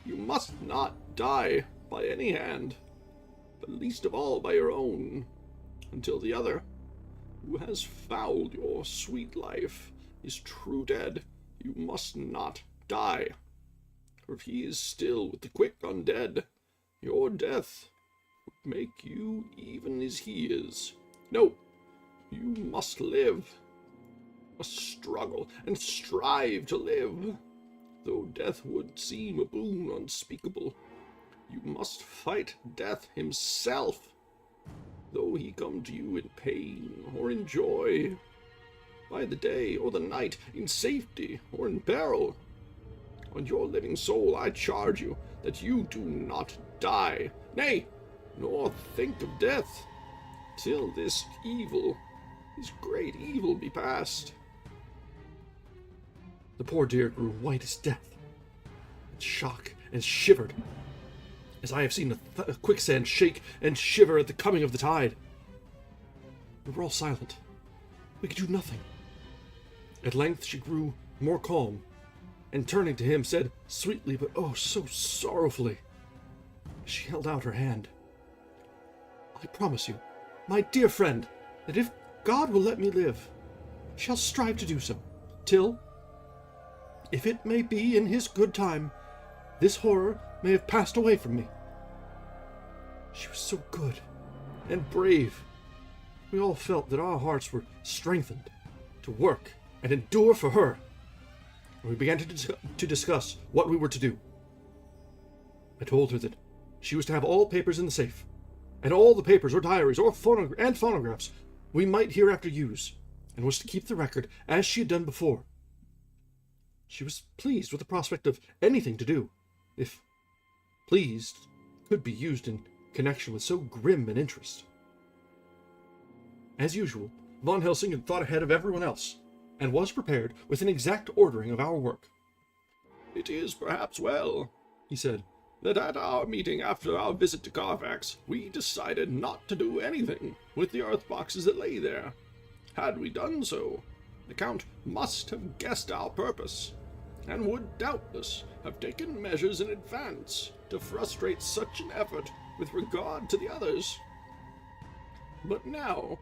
You must not die by any hand, but least of all by your own, until the other, who has fouled your sweet life, is true dead. You must not die. For if he is still with the quick undead, your death would make you even as he is. No, you must live, must struggle and strive to live, though death would seem a boon unspeakable. You must fight death himself, though he come to you in pain or in joy, by the day or the night, in safety or in peril. On your living soul I charge you that you do not die, nay, nor think of death, till this evil, this great evil, be past." The poor dear grew white as death, in shock, and shivered, as I have seen a quicksand shake and shiver at the coming of the tide. We were all silent. We could do nothing. At length she grew more calm, and turning to him said sweetly, but oh so sorrowfully, as she held out her hand, "I promise you, my dear friend, that if God will let me live, I shall strive to do so, till, if it may be in his good time, this horror may have passed away from me." She was so good and brave. We all felt that our hearts were strengthened to work and endure for her. And we began to discuss what we were to do. I told her that she was to have all papers in the safe, and all the papers or diaries or phonographs we might hereafter use, and was to keep the record as she had done before. She was pleased with the prospect of anything to do, if pleased could be used in connection with so grim an interest. As usual, Von Helsing had thought ahead of everyone else, and was prepared with an exact ordering of our work. "It is perhaps well," he said, "that at our meeting after our visit to Carfax, we decided not to do anything with the earth boxes that lay there. Had we done so, the Count must have guessed our purpose, and would doubtless have taken measures in advance to frustrate such an effort with regard to the others. But now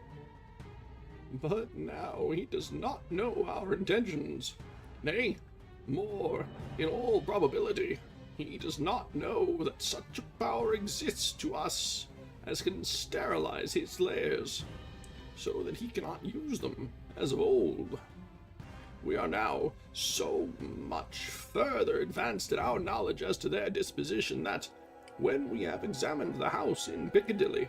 he does not know our intentions. Nay, more, in all probability, he does not know that such a power exists to us as can sterilize his lairs, so that he cannot use them as of old. We are now so much further advanced in our knowledge as to their disposition that, when we have examined the house in Piccadilly,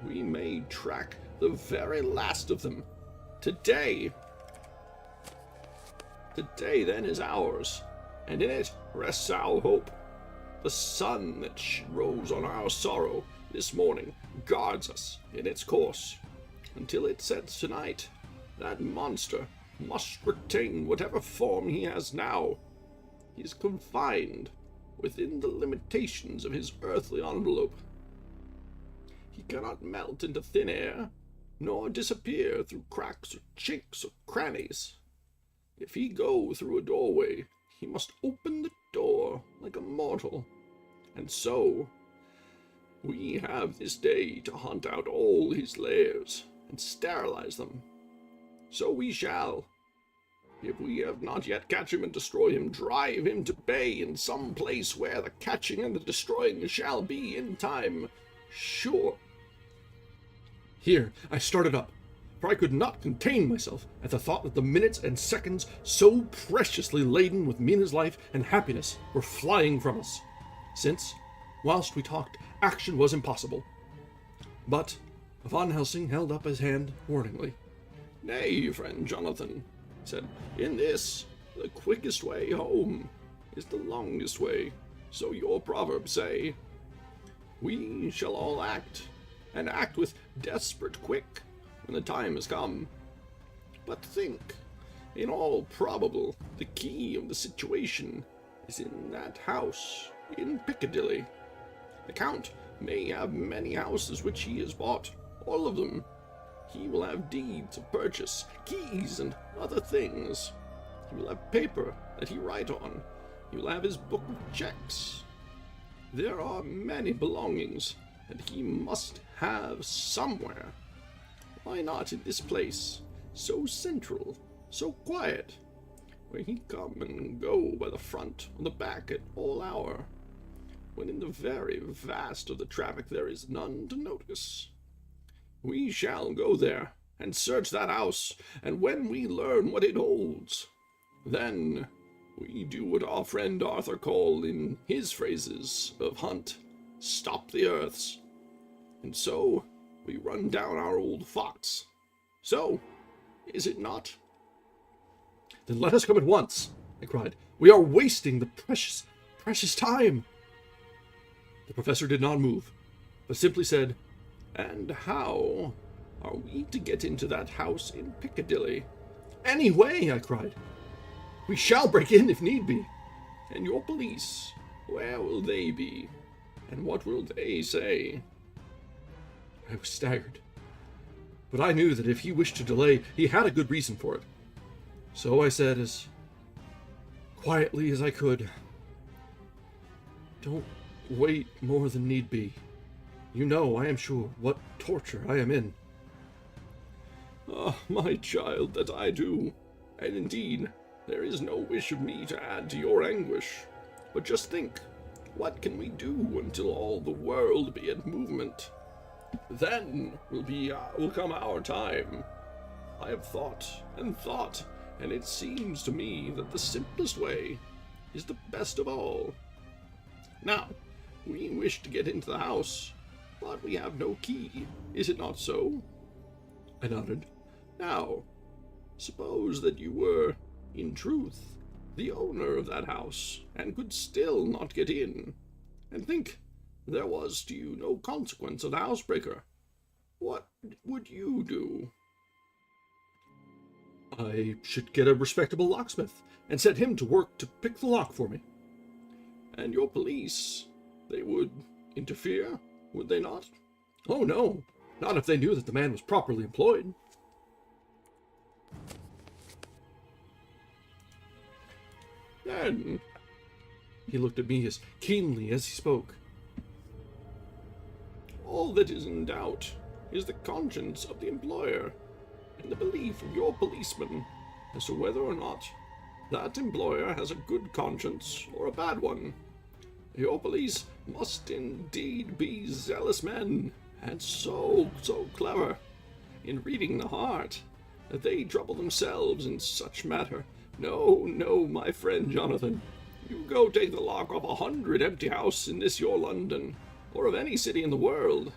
we may track the very last of them. Today then is ours, and in it rests our hope. The sun that rose on our sorrow this morning guards us in its course. Until it sets tonight, that monster must retain whatever form he has now. He is confined within the limitations of his earthly envelope. He cannot melt into thin air, nor disappear through cracks or chinks or crannies. If he go through a doorway, he must open the door like a mortal. And so, we have this day to hunt out all his lairs and sterilize them. So we shall. If we have not yet catch him and destroy him, drive him to bay in some place where the catching and the destroying shall be in time sure. Here I started up, for I could not contain myself at the thought that the minutes and seconds so preciously laden with Mina's life and happiness were flying from us, since, whilst we talked, action was impossible. But Van Helsing held up his hand warningly. Nay, friend Jonathan, he said, in this, the quickest way home is the longest way, so your proverbs say. We shall all act, and act with desperate quick, when the time has come. But think, in all probable, the key of the situation is in that house in Piccadilly. The Count may have many houses which he has bought, all of them. He will have deeds of purchase, keys, and other things. He will have paper that he write on. He will have his book of checks. There are many belongings that he must have somewhere. Why not in this place, so central, so quiet, where he come and go by the front or the back at all hour, when in the very vast of the traffic there is none to notice? We shall go there and search that house, and when we learn what it holds, then we do what our friend Arthur called, in his phrases of hunt, stop the earths. And so we run down our old fox. So, is it not? Then let us come at once, I cried. We are wasting the precious, precious time. The professor did not move, but simply said, And how are we to get into that house in Piccadilly? Any way, I cried. We shall break in if need be. And your police, where will they be? And what will they say? I was staggered. But I knew that if he wished to delay, he had a good reason for it. So I said as quietly as I could, Don't wait more than need be. You know, I am sure, what torture I am in. Ah, my child, that I do. And indeed, there is no wish of me to add to your anguish. But just think, what can we do until all the world be at movement? Then will come our time. I have thought, and it seems to me that the simplest way is the best of all. Now, we wish to get into the house, but we have no key. Is it not so? I nodded. Now, suppose that you were, in truth, the owner of that house, and could still not get in. And think, there was to you no consequence of the housebreaker. What would you do? I should get a respectable locksmith, and set him to work to pick the lock for me. And your police, they would interfere, would they not? Oh, no, not if they knew that the man was properly employed. Then, he looked at me as keenly as he spoke. All that is in doubt is the conscience of the employer, and the belief of your policeman as to whether or not that employer has a good conscience or a bad one. Your police must indeed be zealous men, and so clever in reading the heart, that they trouble themselves in such matter. No, my friend Jonathan, You go take the lock off 100 empty houses in this your London, or of any city in the world,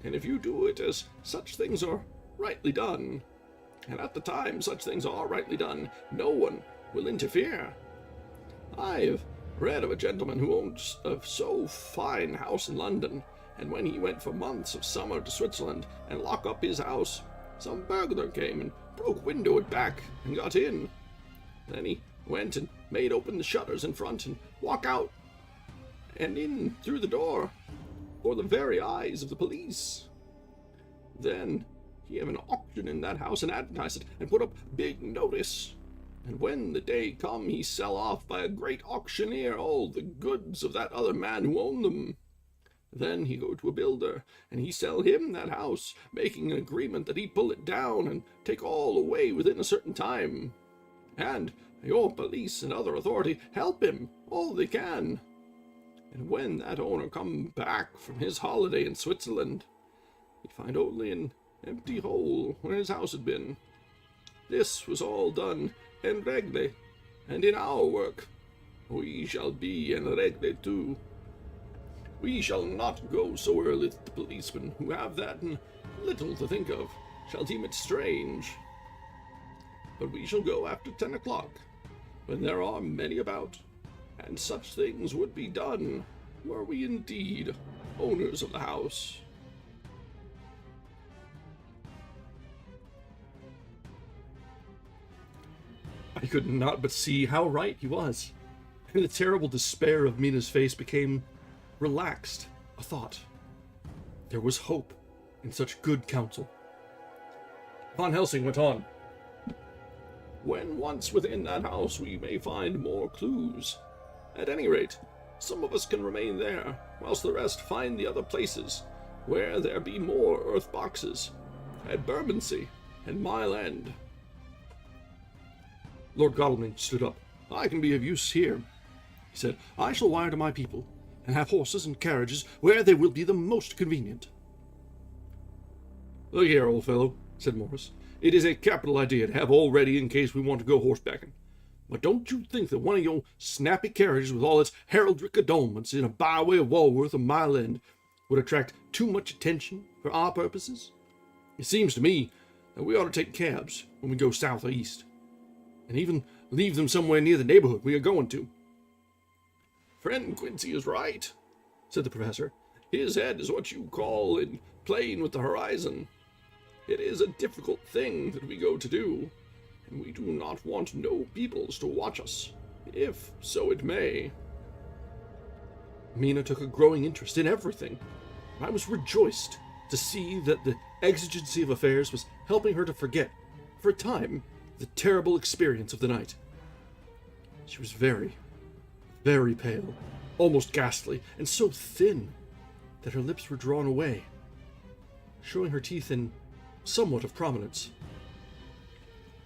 and if you do it as such things are rightly done, and at the time such things are rightly done, no one will interfere. I've read of a gentleman who owns a so fine house in London, and when he went for months of summer to Switzerland and lock up his house, some burglar came and broke window at back and got in. Then he went and made open the shutters in front and walk out and in through the door for the very eyes of the police. Then he have an auction in that house and advertise it and put up big notice. And when the day come, he sell off by a great auctioneer all the goods of that other man who owned them. Then he go to a builder, and he sell him that house, making an agreement that he pull it down and take all away within a certain time. And your police and other authority help him all they can. And when that owner come back from his holiday in Switzerland, he find only an empty hole where his house had been. This was all done en règle, and in our work we shall be en règle too. We shall not go so early that the policemen who have that and little to think of shall deem it strange. But we shall go after 10 o'clock, when there are many about, and such things would be done were we indeed owners of the house. I could not but see how right he was, and the terrible despair of Mina's face became relaxed a thought. There was hope in such good counsel. Von Helsing went on. When once within that house we may find more clues. At any rate, some of us can remain there, whilst the rest find the other places, where there be more earth boxes, at Bermondsey and Mile End. Lord Godalming stood up. I can be of use here, he said. I shall wire to my people, and have horses and carriages where they will be the most convenient. Look here, old fellow, said Morris. It is a capital idea to have all ready in case we want to go horsebacking. But don't you think that one of your snappy carriages with all its heraldric adornments in a byway of Walworth or Mile End would attract too much attention for our purposes? It seems to me that we ought to take cabs when we go south or east, and even leave them somewhere near the neighborhood we are going to. Friend Quincy is right, said the professor. His head is what you call in playing with the horizon. It is a difficult thing that we go to do, and we do not want no peoples to watch us, if so it may. Mina took a growing interest in everything. I was rejoiced to see that the exigency of affairs was helping her to forget, for a time, the terrible experience of the night. She was very, very pale, almost ghastly, and so thin that her lips were drawn away, showing her teeth in somewhat of prominence.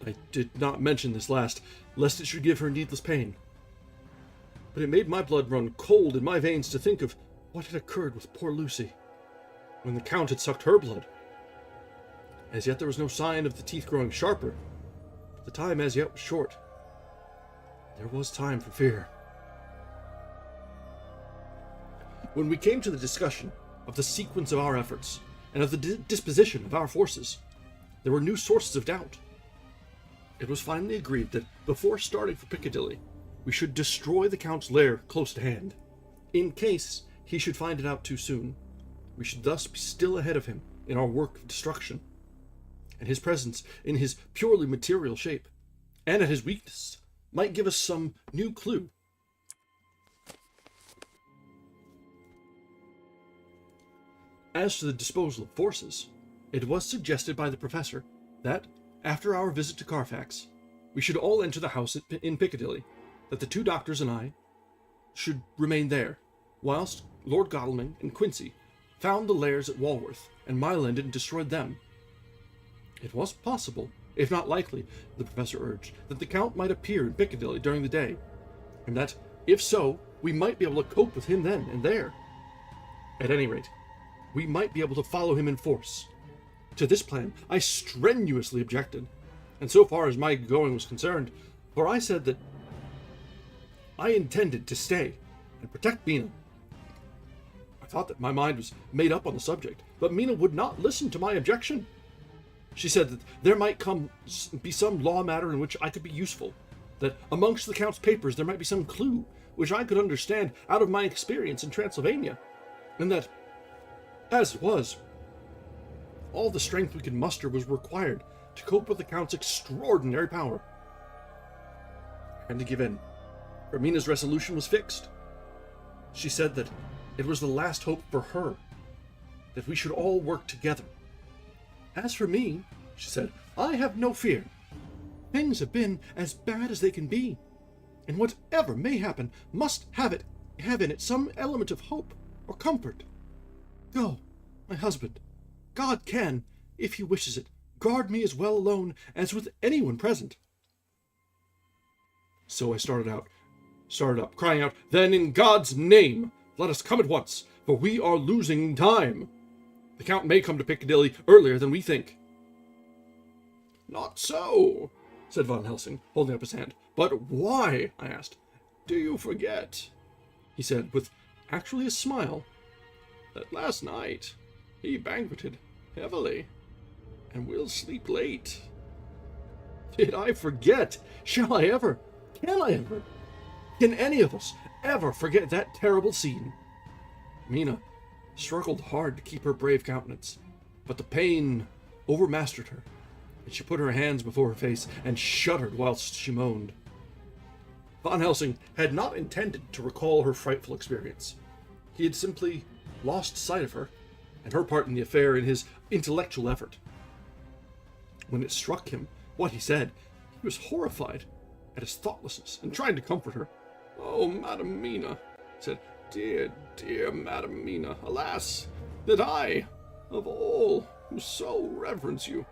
I did not mention this last, lest it should give her needless pain. But it made my blood run cold in my veins to think of what had occurred with poor Lucy, when the Count had sucked her blood. As yet there was no sign of the teeth growing sharper, but the time as yet was short. There was time for fear. When we came to the discussion of the sequence of our efforts, and of the disposition of our forces, there were new sources of doubt. It was finally agreed that before starting for Piccadilly, we should destroy the Count's lair close to hand. In case he should find it out too soon, we should thus be still ahead of him in our work of destruction, and his presence in his purely material shape, and at his weakness, might give us some new clue. As to the disposal of forces, it was suggested by the professor that, after our visit to Carfax, we should all enter the house in Piccadilly, that the two doctors and I should remain there, whilst Lord Godalming and Quincy found the lairs at Walworth and Mile End and destroyed them. It was possible, if not likely, the professor urged, that the Count might appear in Piccadilly during the day, and that, if so, we might be able to cope with him then and there. At any rate, we might be able to follow him in force. To this plan I strenuously objected, and so far as my going was concerned, for I said that I intended to stay and protect Mina. I thought that my mind was made up on the subject, but Mina would not listen to my objection. She said that there might be some law matter in which I could be useful, that amongst the Count's papers there might be some clue which I could understand out of my experience in Transylvania, and that, as it was, all the strength we could muster was required to cope with the Count's extraordinary power. And to give in, for Mina's resolution was fixed. She said that it was the last hope for her, that we should all work together. As for me, she said, I have no fear. Things have been as bad as they can be, and whatever may happen must have in it some element of hope or comfort. Go, my husband. God can, if he wishes it, guard me as well alone as with anyone present. So I started up, crying out, Then in God's name, let us come at once, for we are losing time. The Count may come to Piccadilly earlier than we think. Not so, said Van Helsing, holding up his hand. But why? I asked. Do you forget, he said, with actually a smile, that last night he banqueted heavily, and will sleep late? Did I forget? Shall I ever? Can I ever? Can any of us ever forget that terrible scene? Mina struggled hard to keep her brave countenance, but the pain overmastered her, and she put her hands before her face and shuddered whilst she moaned. Van Helsing had not intended to recall her frightful experience. He had simply lost sight of her and her part in the affair in his intellectual effort. When it struck him what he said, he was horrified at his thoughtlessness and tried to comfort her. Oh, Madam Mina, he said, dear, dear Madam Mina, alas, that I, of all who so reverence you,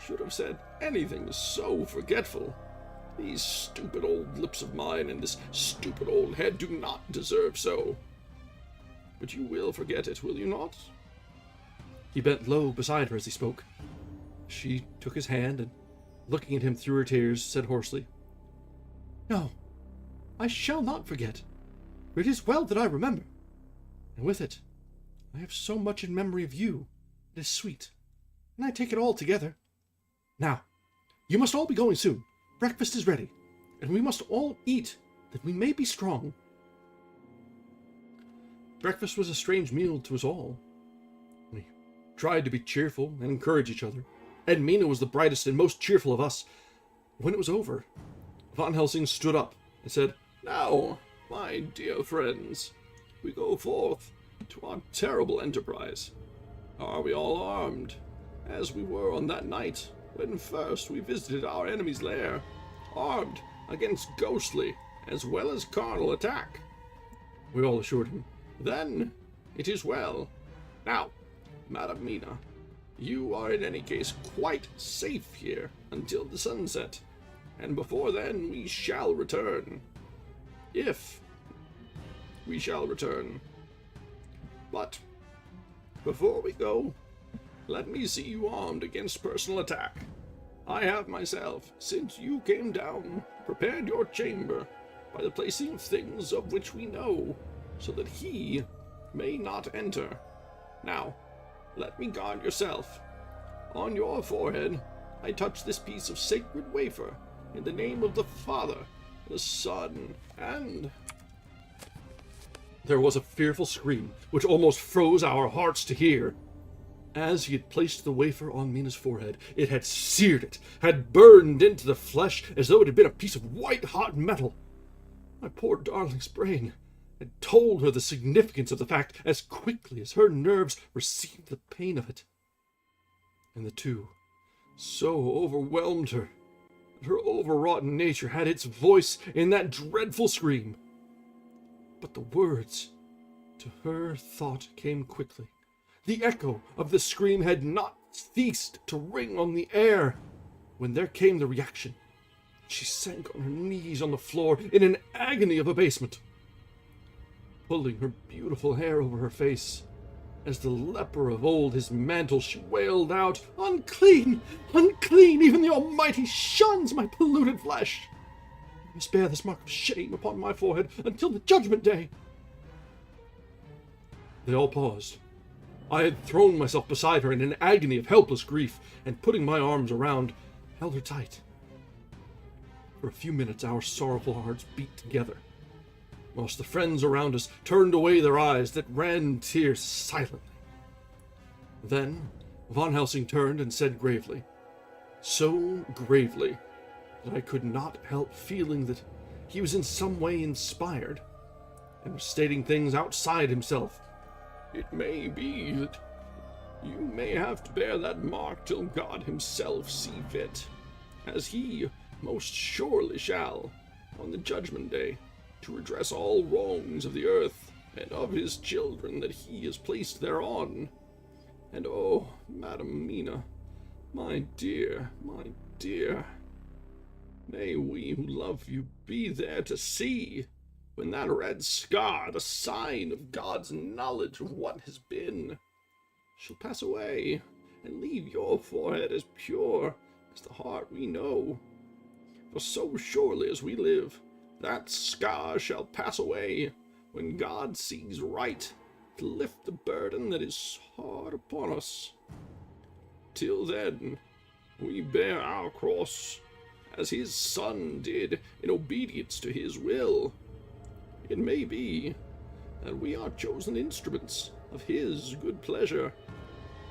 should have said anything so forgetful. These stupid old lips of mine and this stupid old head do not deserve so. But you will forget it, will you not? He bent low beside her as he spoke. She took his hand and, looking at him through her tears, said hoarsely, No, I shall not forget, for it is well that I remember, and with it I have so much in memory of you. It is sweet, and I take it all together. Now, you must all be going soon. Breakfast is ready, and we must all eat, that we may be strong. Breakfast was a strange meal to us all. We tried to be cheerful and encourage each other, and Mina was the brightest and most cheerful of us. When it was over, Van Helsing stood up and said, Now, my dear friends, we go forth to our terrible enterprise. Are we all armed, as we were on that night when first we visited our enemy's lair, armed against ghostly as well as carnal attack? We all assured him. Then it is well. Now, Madam Mina, you are in any case quite safe here until the sunset, and before then we shall return. If we shall return. But before we go, let me see you armed against personal attack. I have myself, since you came down, prepared your chamber by the placing of things of which we know, so that he may not enter. Now, let me guard yourself. On your forehead, I touch this piece of sacred wafer, in the name of the Father, the Son, and... There was a fearful scream, which almost froze our hearts to hear. As he had placed the wafer on Mina's forehead, it had seared it, had burned into the flesh as though it had been a piece of white-hot metal. My poor darling's brain had told her the significance of the fact as quickly as her nerves received the pain of it. And the two so overwhelmed her that her overwrought nature had its voice in that dreadful scream. But the words to her thought came quickly. The echo of the scream had not ceased to ring on the air when there came the reaction. She sank on her knees on the floor in an agony of abasement, pulling her beautiful hair over her face. As the leper of old his mantle, she wailed out, Unclean! Unclean! Even the Almighty shuns my polluted flesh! must bear this mark of shame upon my forehead until the judgment day." They all paused. I had thrown myself beside her in an agony of helpless grief, and putting my arms around, held her tight. For a few minutes our sorrowful hearts beat together, whilst the friends around us turned away their eyes that ran tears silently. Then Van Helsing turned and said gravely, so gravely that I could not help feeling that he was in some way inspired, and was stating things outside himself. "It may be that you may have to bear that mark till God himself see fit, as he most surely shall, on the judgment day, to redress all wrongs of the earth and of his children that he has placed thereon. And oh, Madam Mina, my dear, may we who love you be there to see, when that red scar, the sign of God's knowledge of what has been, shall pass away, and leave your forehead as pure as the heart we know. For so surely as we live, that scar shall pass away, when God sees right to lift the burden that is hard upon us. Till then, we bear our cross, as his Son did in obedience to his will. It may be that we are chosen instruments of his good pleasure,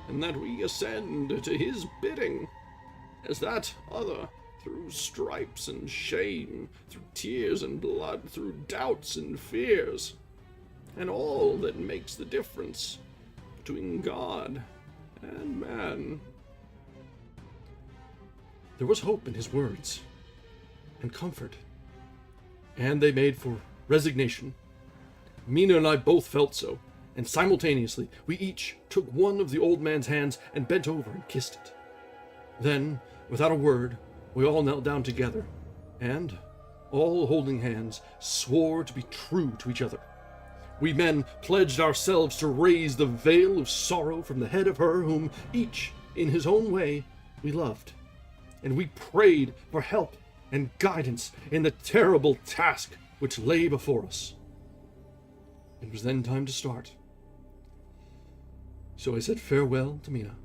and that we ascend to his bidding, as that other, through stripes and shame, through tears and blood, through doubts and fears, and all that makes the difference between God and man." There was hope in his words, and comfort, and they made for resignation. Mina and I both felt so, and simultaneously we each took one of the old man's hands and bent over and kissed it. Then, without a word, we all knelt down together, and, all holding hands, swore to be true to each other. We men pledged ourselves to raise the veil of sorrow from the head of her whom, each in his own way, we loved, and we prayed for help and guidance in the terrible task which lay before us. It was then time to start. So I said farewell to Mina,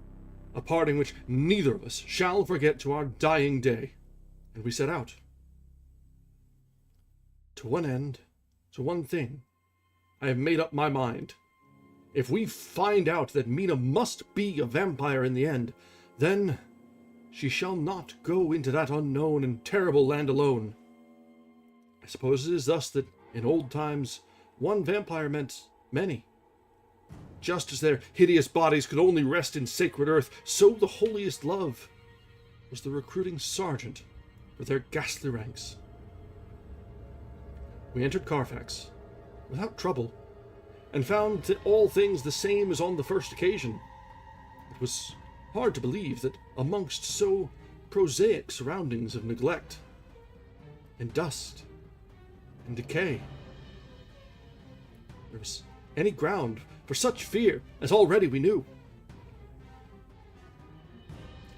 a parting which neither of us shall forget to our dying day, and we set out. To one end, to one thing, I have made up my mind. If we find out that Mina must be a vampire in the end, then she shall not go into that unknown and terrible land alone. I suppose it is thus that, in old times, one vampire meant many. Just as their hideous bodies could only rest in sacred earth, so the holiest love was the recruiting sergeant for their ghastly ranks. We entered Carfax, without trouble, and found that all things the same as on the first occasion. It was hard to believe that amongst so prosaic surroundings of neglect, and dust, and decay, there was any ground for such fear as already we knew.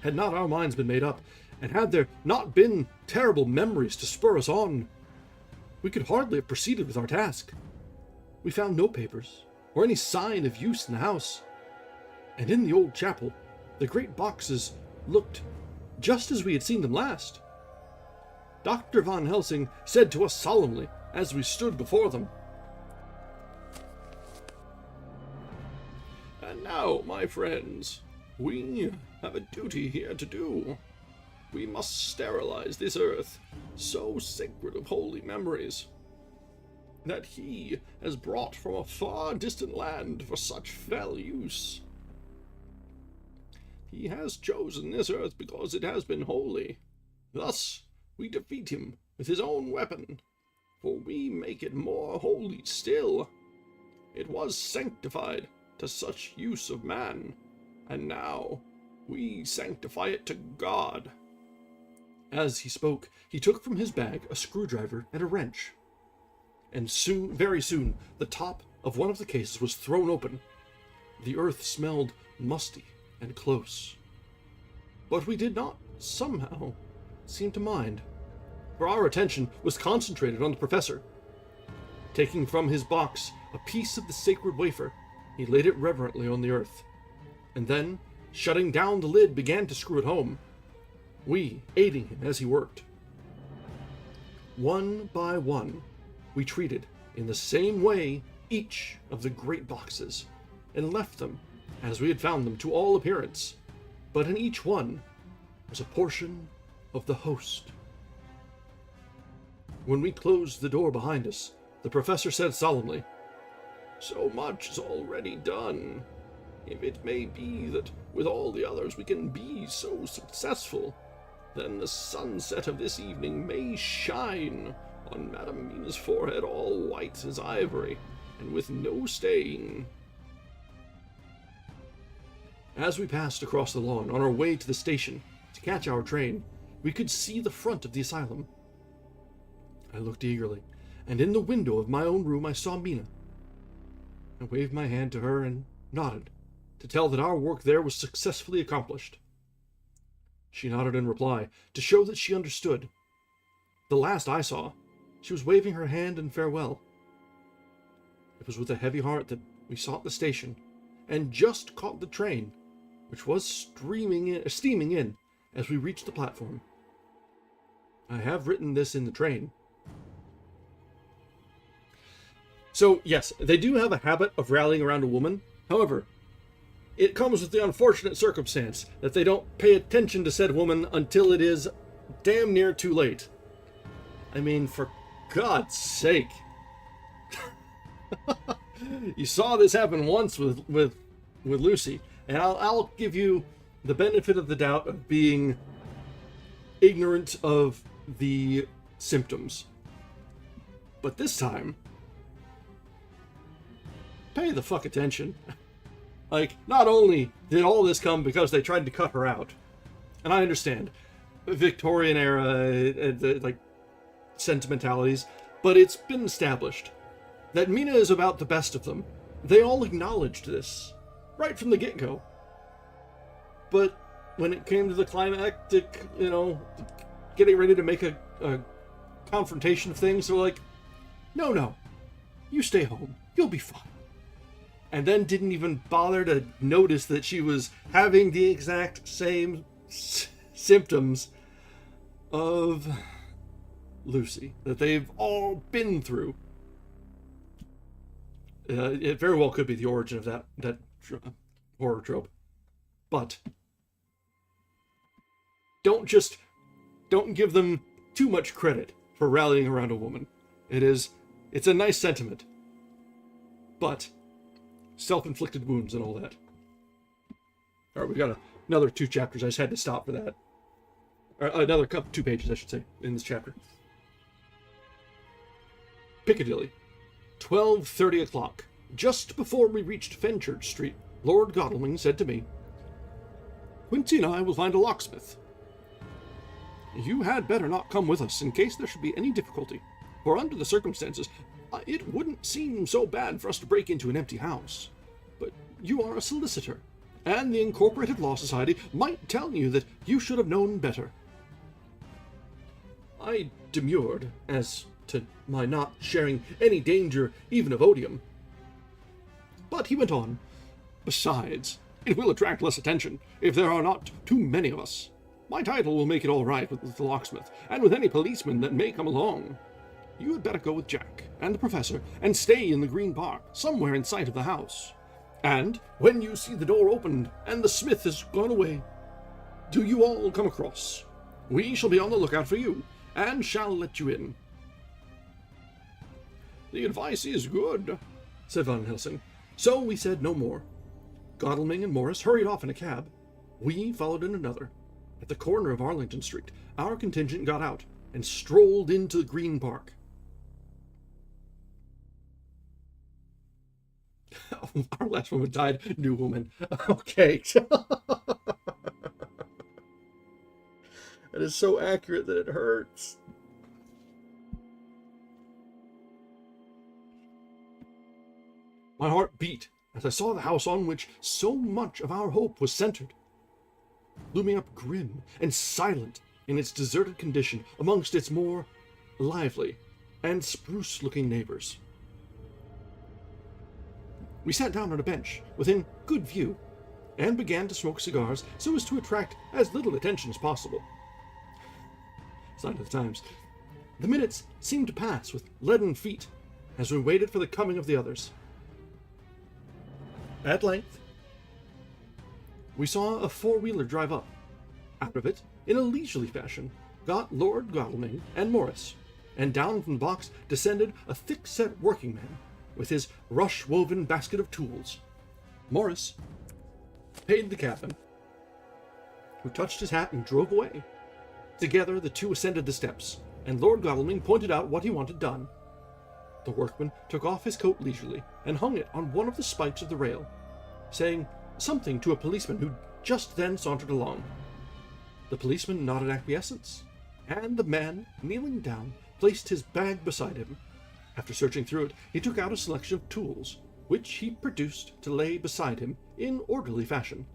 Had not our minds been made up, and had there not been terrible memories to spur us on, we could hardly have proceeded with our task. We found no papers, or any sign of use in the house, and in the old chapel, the great boxes looked just as we had seen them last. Dr. Van Helsing said to us solemnly, as we stood before them, "And now, my friends, we have a duty here to do. We must sterilize this earth, so sacred of holy memories, that he has brought from a far distant land for such fell use. He has chosen this earth because it has been holy. Thus we defeat him with his own weapon, for we make it more holy still. It was sanctified to such use of man, and now we sanctify it to God." As he spoke, he took from his bag a screwdriver and a wrench, and very soon, the top of one of the cases was thrown open. The earth smelled musty and close, but we did not, somehow, seem to mind. for our attention was concentrated on the professor. Taking from his box a piece of the sacred wafer, he laid it reverently on the earth, and then, shutting down the lid, began to screw it home, we aiding him as he worked. One by one, we treated, in the same way, each of the great boxes, and left them, as we had found them to all appearance, but in each one was a portion of the host. When we closed the door behind us, the professor said solemnly, "So much is already done. If it may be that with all the others we can be so successful, then the sunset of this evening may shine on Madame Mina's forehead all white as ivory, and with no stain." As we passed across the lawn on our way to the station to catch our train, we could see the front of the asylum. I looked eagerly, and in the window of my own room I saw Mina. I waved my hand to her and nodded, to tell that our work there was successfully accomplished. She nodded in reply, to show that she understood. The last I saw, she was waving her hand in farewell. It was with a heavy heart that we sought the station, and just caught the train, which was steaming in as we reached the platform. I have written this in the train. So, yes, they do have a habit of rallying around a woman. However, it comes with the unfortunate circumstance that they don't pay attention to said woman until it is damn near too late. I mean, for God's sake. You saw this happen once with Lucy, and I'll give you the benefit of the doubt of being ignorant of the symptoms. But this time, pay the fuck attention. Like, not only did all this come because they tried to cut her out, and I understand, Victorian era, like, sentimentalities, but it's been established that Mina is about the best of them. They all acknowledged this, right from the get-go. But when it came to the climactic, getting ready to make a confrontation of things, they're like, no, you stay home, you'll be fine. And then didn't even bother to notice that she was having the exact same symptoms of Lucy that they've all been through. It very well could be the origin of that horror trope. But don't give them too much credit for rallying around a woman. It's a nice sentiment. But self-inflicted wounds and all that. Alright, we got another 2 chapters. I just had to stop for that. Or another 2 pages, I should say, in this chapter. Piccadilly. 12:30 o'clock. Just before we reached Fenchurch Street, Lord Godalming said to me, "Quincy and I will find a locksmith. You had better not come with us in case there should be any difficulty, for under the circumstances, it wouldn't seem so bad for us to break into an empty house. But you are a solicitor, and the Incorporated Law Society might tell you that you should have known better." I demurred as to my not sharing any danger even of odium. But he went on, "Besides, it will attract less attention if there are not too many of us. My title will make it all right with the locksmith, and with any policeman that may come along. You had better go with Jack and the professor and stay in the Green Park, somewhere in sight of the house. And when you see the door opened and the smith has gone away, do you all come across. We shall be on the lookout for you, and shall let you in." "The advice is good," said Van Helsing. So we said no more. Godalming and Morris hurried off in a cab. We followed in another. At the corner of Arlington Street, our contingent got out and strolled into the Green Park. Our last woman died, new woman. Okay. That is so accurate that it hurts. My heart beat as I saw the house on which so much of our hope was centered, looming up grim and silent in its deserted condition amongst its more lively and spruce-looking neighbors. We sat down on a bench within good view and began to smoke cigars so as to attract as little attention as possible. Sign of the times. The minutes seemed to pass with leaden feet as we waited for the coming of the others. At length, we saw a four-wheeler drive up. Out of it, in a leisurely fashion, got Lord Godalming and Morris, and down from the box descended a thick-set working man with his rush-woven basket of tools. Morris paid the cabman, who touched his hat and drove away. Together the two ascended the steps, and Lord Godalming pointed out what he wanted done. The workman took off his coat leisurely and hung it on one of the spikes of the rail, saying something to a policeman who just then sauntered along. The policeman nodded acquiescence, and the man, kneeling down, placed his bag beside him. After searching through it, he took out a selection of tools, which he produced to lay beside him in orderly fashion.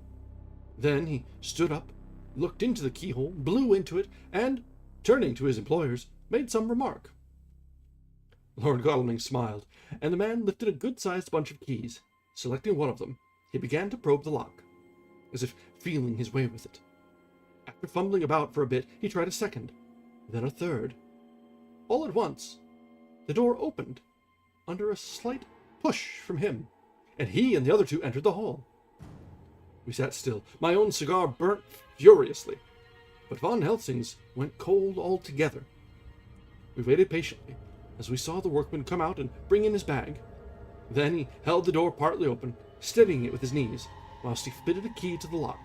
Then he stood up, looked into the keyhole, blew into it, and, turning to his employers, made some remark. Lord Godalming smiled, and the man lifted a good-sized bunch of keys. Selecting one of them, he began to probe the lock, as if feeling his way with it. After fumbling about for a bit, he tried a second, then a third. All at once, the door opened, under a slight push from him, and he and the other two entered the hall. We sat still. My own cigar burnt furiously, but Von Helsing's went cold altogether. We waited patiently, as we saw the workman come out and bring in his bag. Then he held the door partly open, steadying it with his knees, whilst he fitted a key to the lock.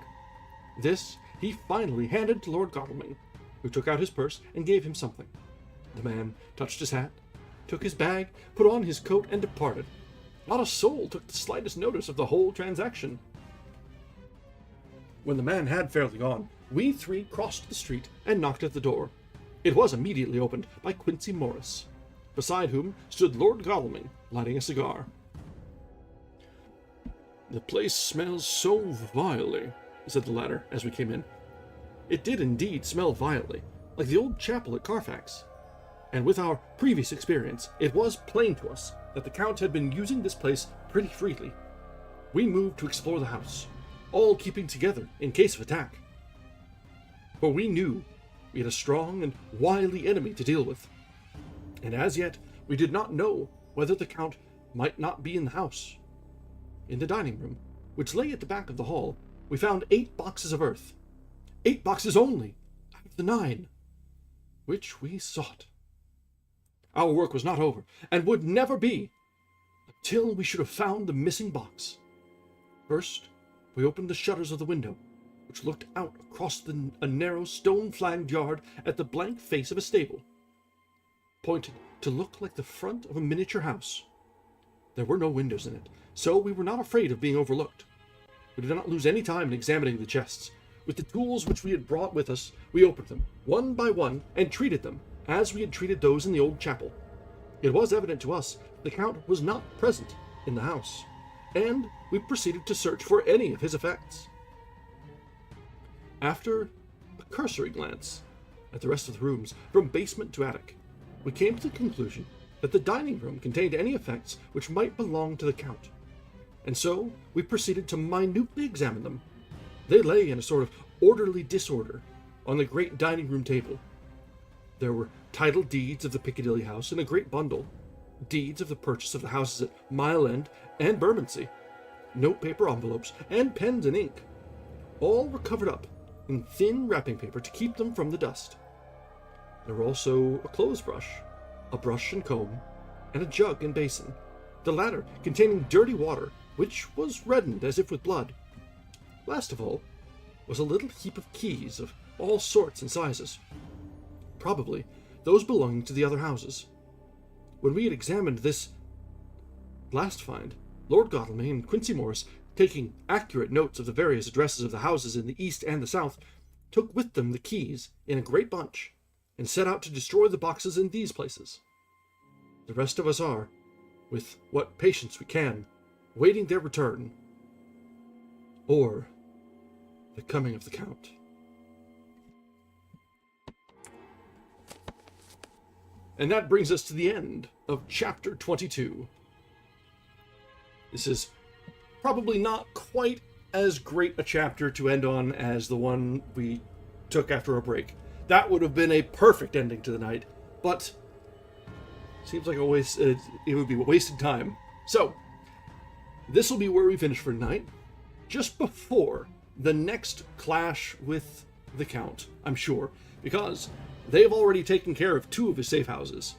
This he finally handed to Lord Godalming, who took out his purse and gave him something. The man touched his hat, took his bag, put on his coat, and departed. Not a soul took the slightest notice of the whole transaction. When the man had fairly gone, we three crossed the street and knocked at the door. It was immediately opened by Quincy Morris, beside whom stood Lord Godalming, lighting a cigar. "The place smells so vilely," said the latter as we came in. It did indeed smell vilely, like the old chapel at Carfax. And with our previous experience, it was plain to us that the Count had been using this place pretty freely. We moved to explore the house, all keeping together in case of attack. For we knew we had a strong and wily enemy to deal with, and as yet we did not know whether the Count might not be in the house. In the dining room, which lay at the back of the hall, we found 8 boxes of earth. 8 boxes only, out of the 9, which we sought. Our work was not over, and would never be, until we should have found the missing box. First, we opened the shutters of the window, which looked out across a narrow stone-flagged yard at the blank face of a stable, pointed to look like the front of a miniature house. There were no windows in it, so we were not afraid of being overlooked. We did not lose any time in examining the chests. With the tools which we had brought with us, we opened them, one by one, and treated them as we had treated those in the old chapel. It was evident to us the Count was not present in the house, and we proceeded to search for any of his effects. After a cursory glance at the rest of the rooms, from basement to attic, we came to the conclusion that the dining room contained any effects which might belong to the Count, and so we proceeded to minutely examine them. They lay in a sort of orderly disorder on the great dining room table. There were title deeds of the Piccadilly house in a great bundle, deeds of the purchase of the houses at Mile End and Bermondsey, notepaper envelopes, and pens and ink. All were covered up in thin wrapping paper to keep them from the dust. There were also a clothes brush, a brush and comb, and a jug and basin, the latter containing dirty water, which was reddened as if with blood. Last of all was a little heap of keys of all sorts and sizes, probably those belonging to the other houses. When we had examined this last find, Lord Godalming and Quincy Morris, taking accurate notes of the various addresses of the houses in the east and the south, took with them the keys in a great bunch, and set out to destroy the boxes in these places. The rest of us are, with what patience we can, waiting their return, or the coming of the Count. And that brings us to the end of Chapter 22. This is probably not quite as great a chapter to end on as the one we took after a break. That would have been a perfect ending to the night, but seems like it would be a wasted time. So, this will be where we finish for tonight, just before the next clash with the Count, I'm sure, because they've already taken care of 2 of his safe houses.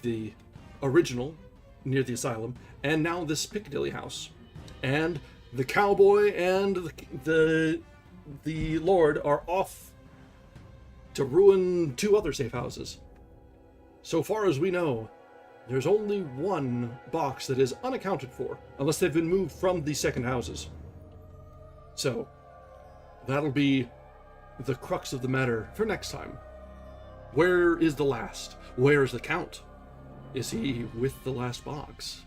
The original, near the asylum, and now this Piccadilly house. And the cowboy and the lord are off to ruin 2 other safe houses. So far as we know, there's only 1 box that is unaccounted for, unless they've been moved from the second houses. So, that'll be the crux of the matter for next time. Where is the last? Where is the Count? Is he with the last box?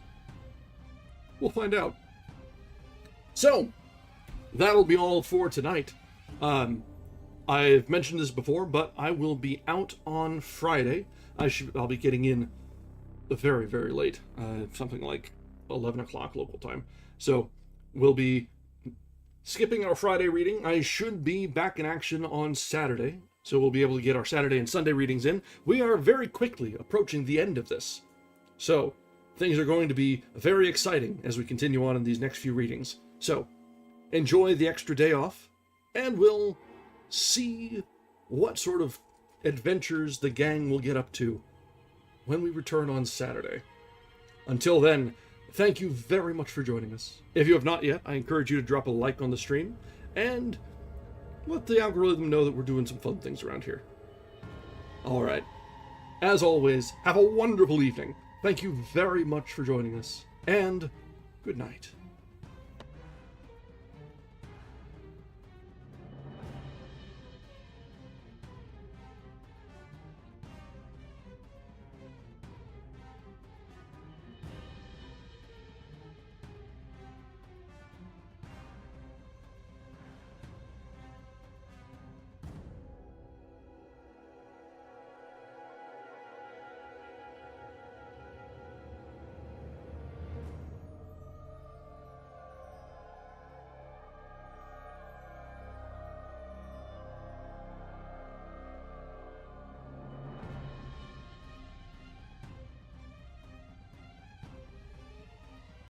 We'll find out. So, that'll be all for tonight. I've mentioned this before, but I will be out on Friday. I'll be getting in very, very late. Something like 11 o'clock local time. So, we'll be skipping our Friday reading. I should be back in action on Saturday, so we'll be able to get our Saturday and Sunday readings in. We are very quickly approaching the end of this. So, things are going to be very exciting as we continue on in these next few readings. So, enjoy the extra day off, and we'll see what sort of adventures the gang will get up to when we return on Saturday. Until then, thank you very much for joining us. If you have not yet, I encourage you to drop a like on the stream, and let the algorithm know that we're doing some fun things around here. Alright, as always, have a wonderful evening. Thank you very much for joining us, and good night.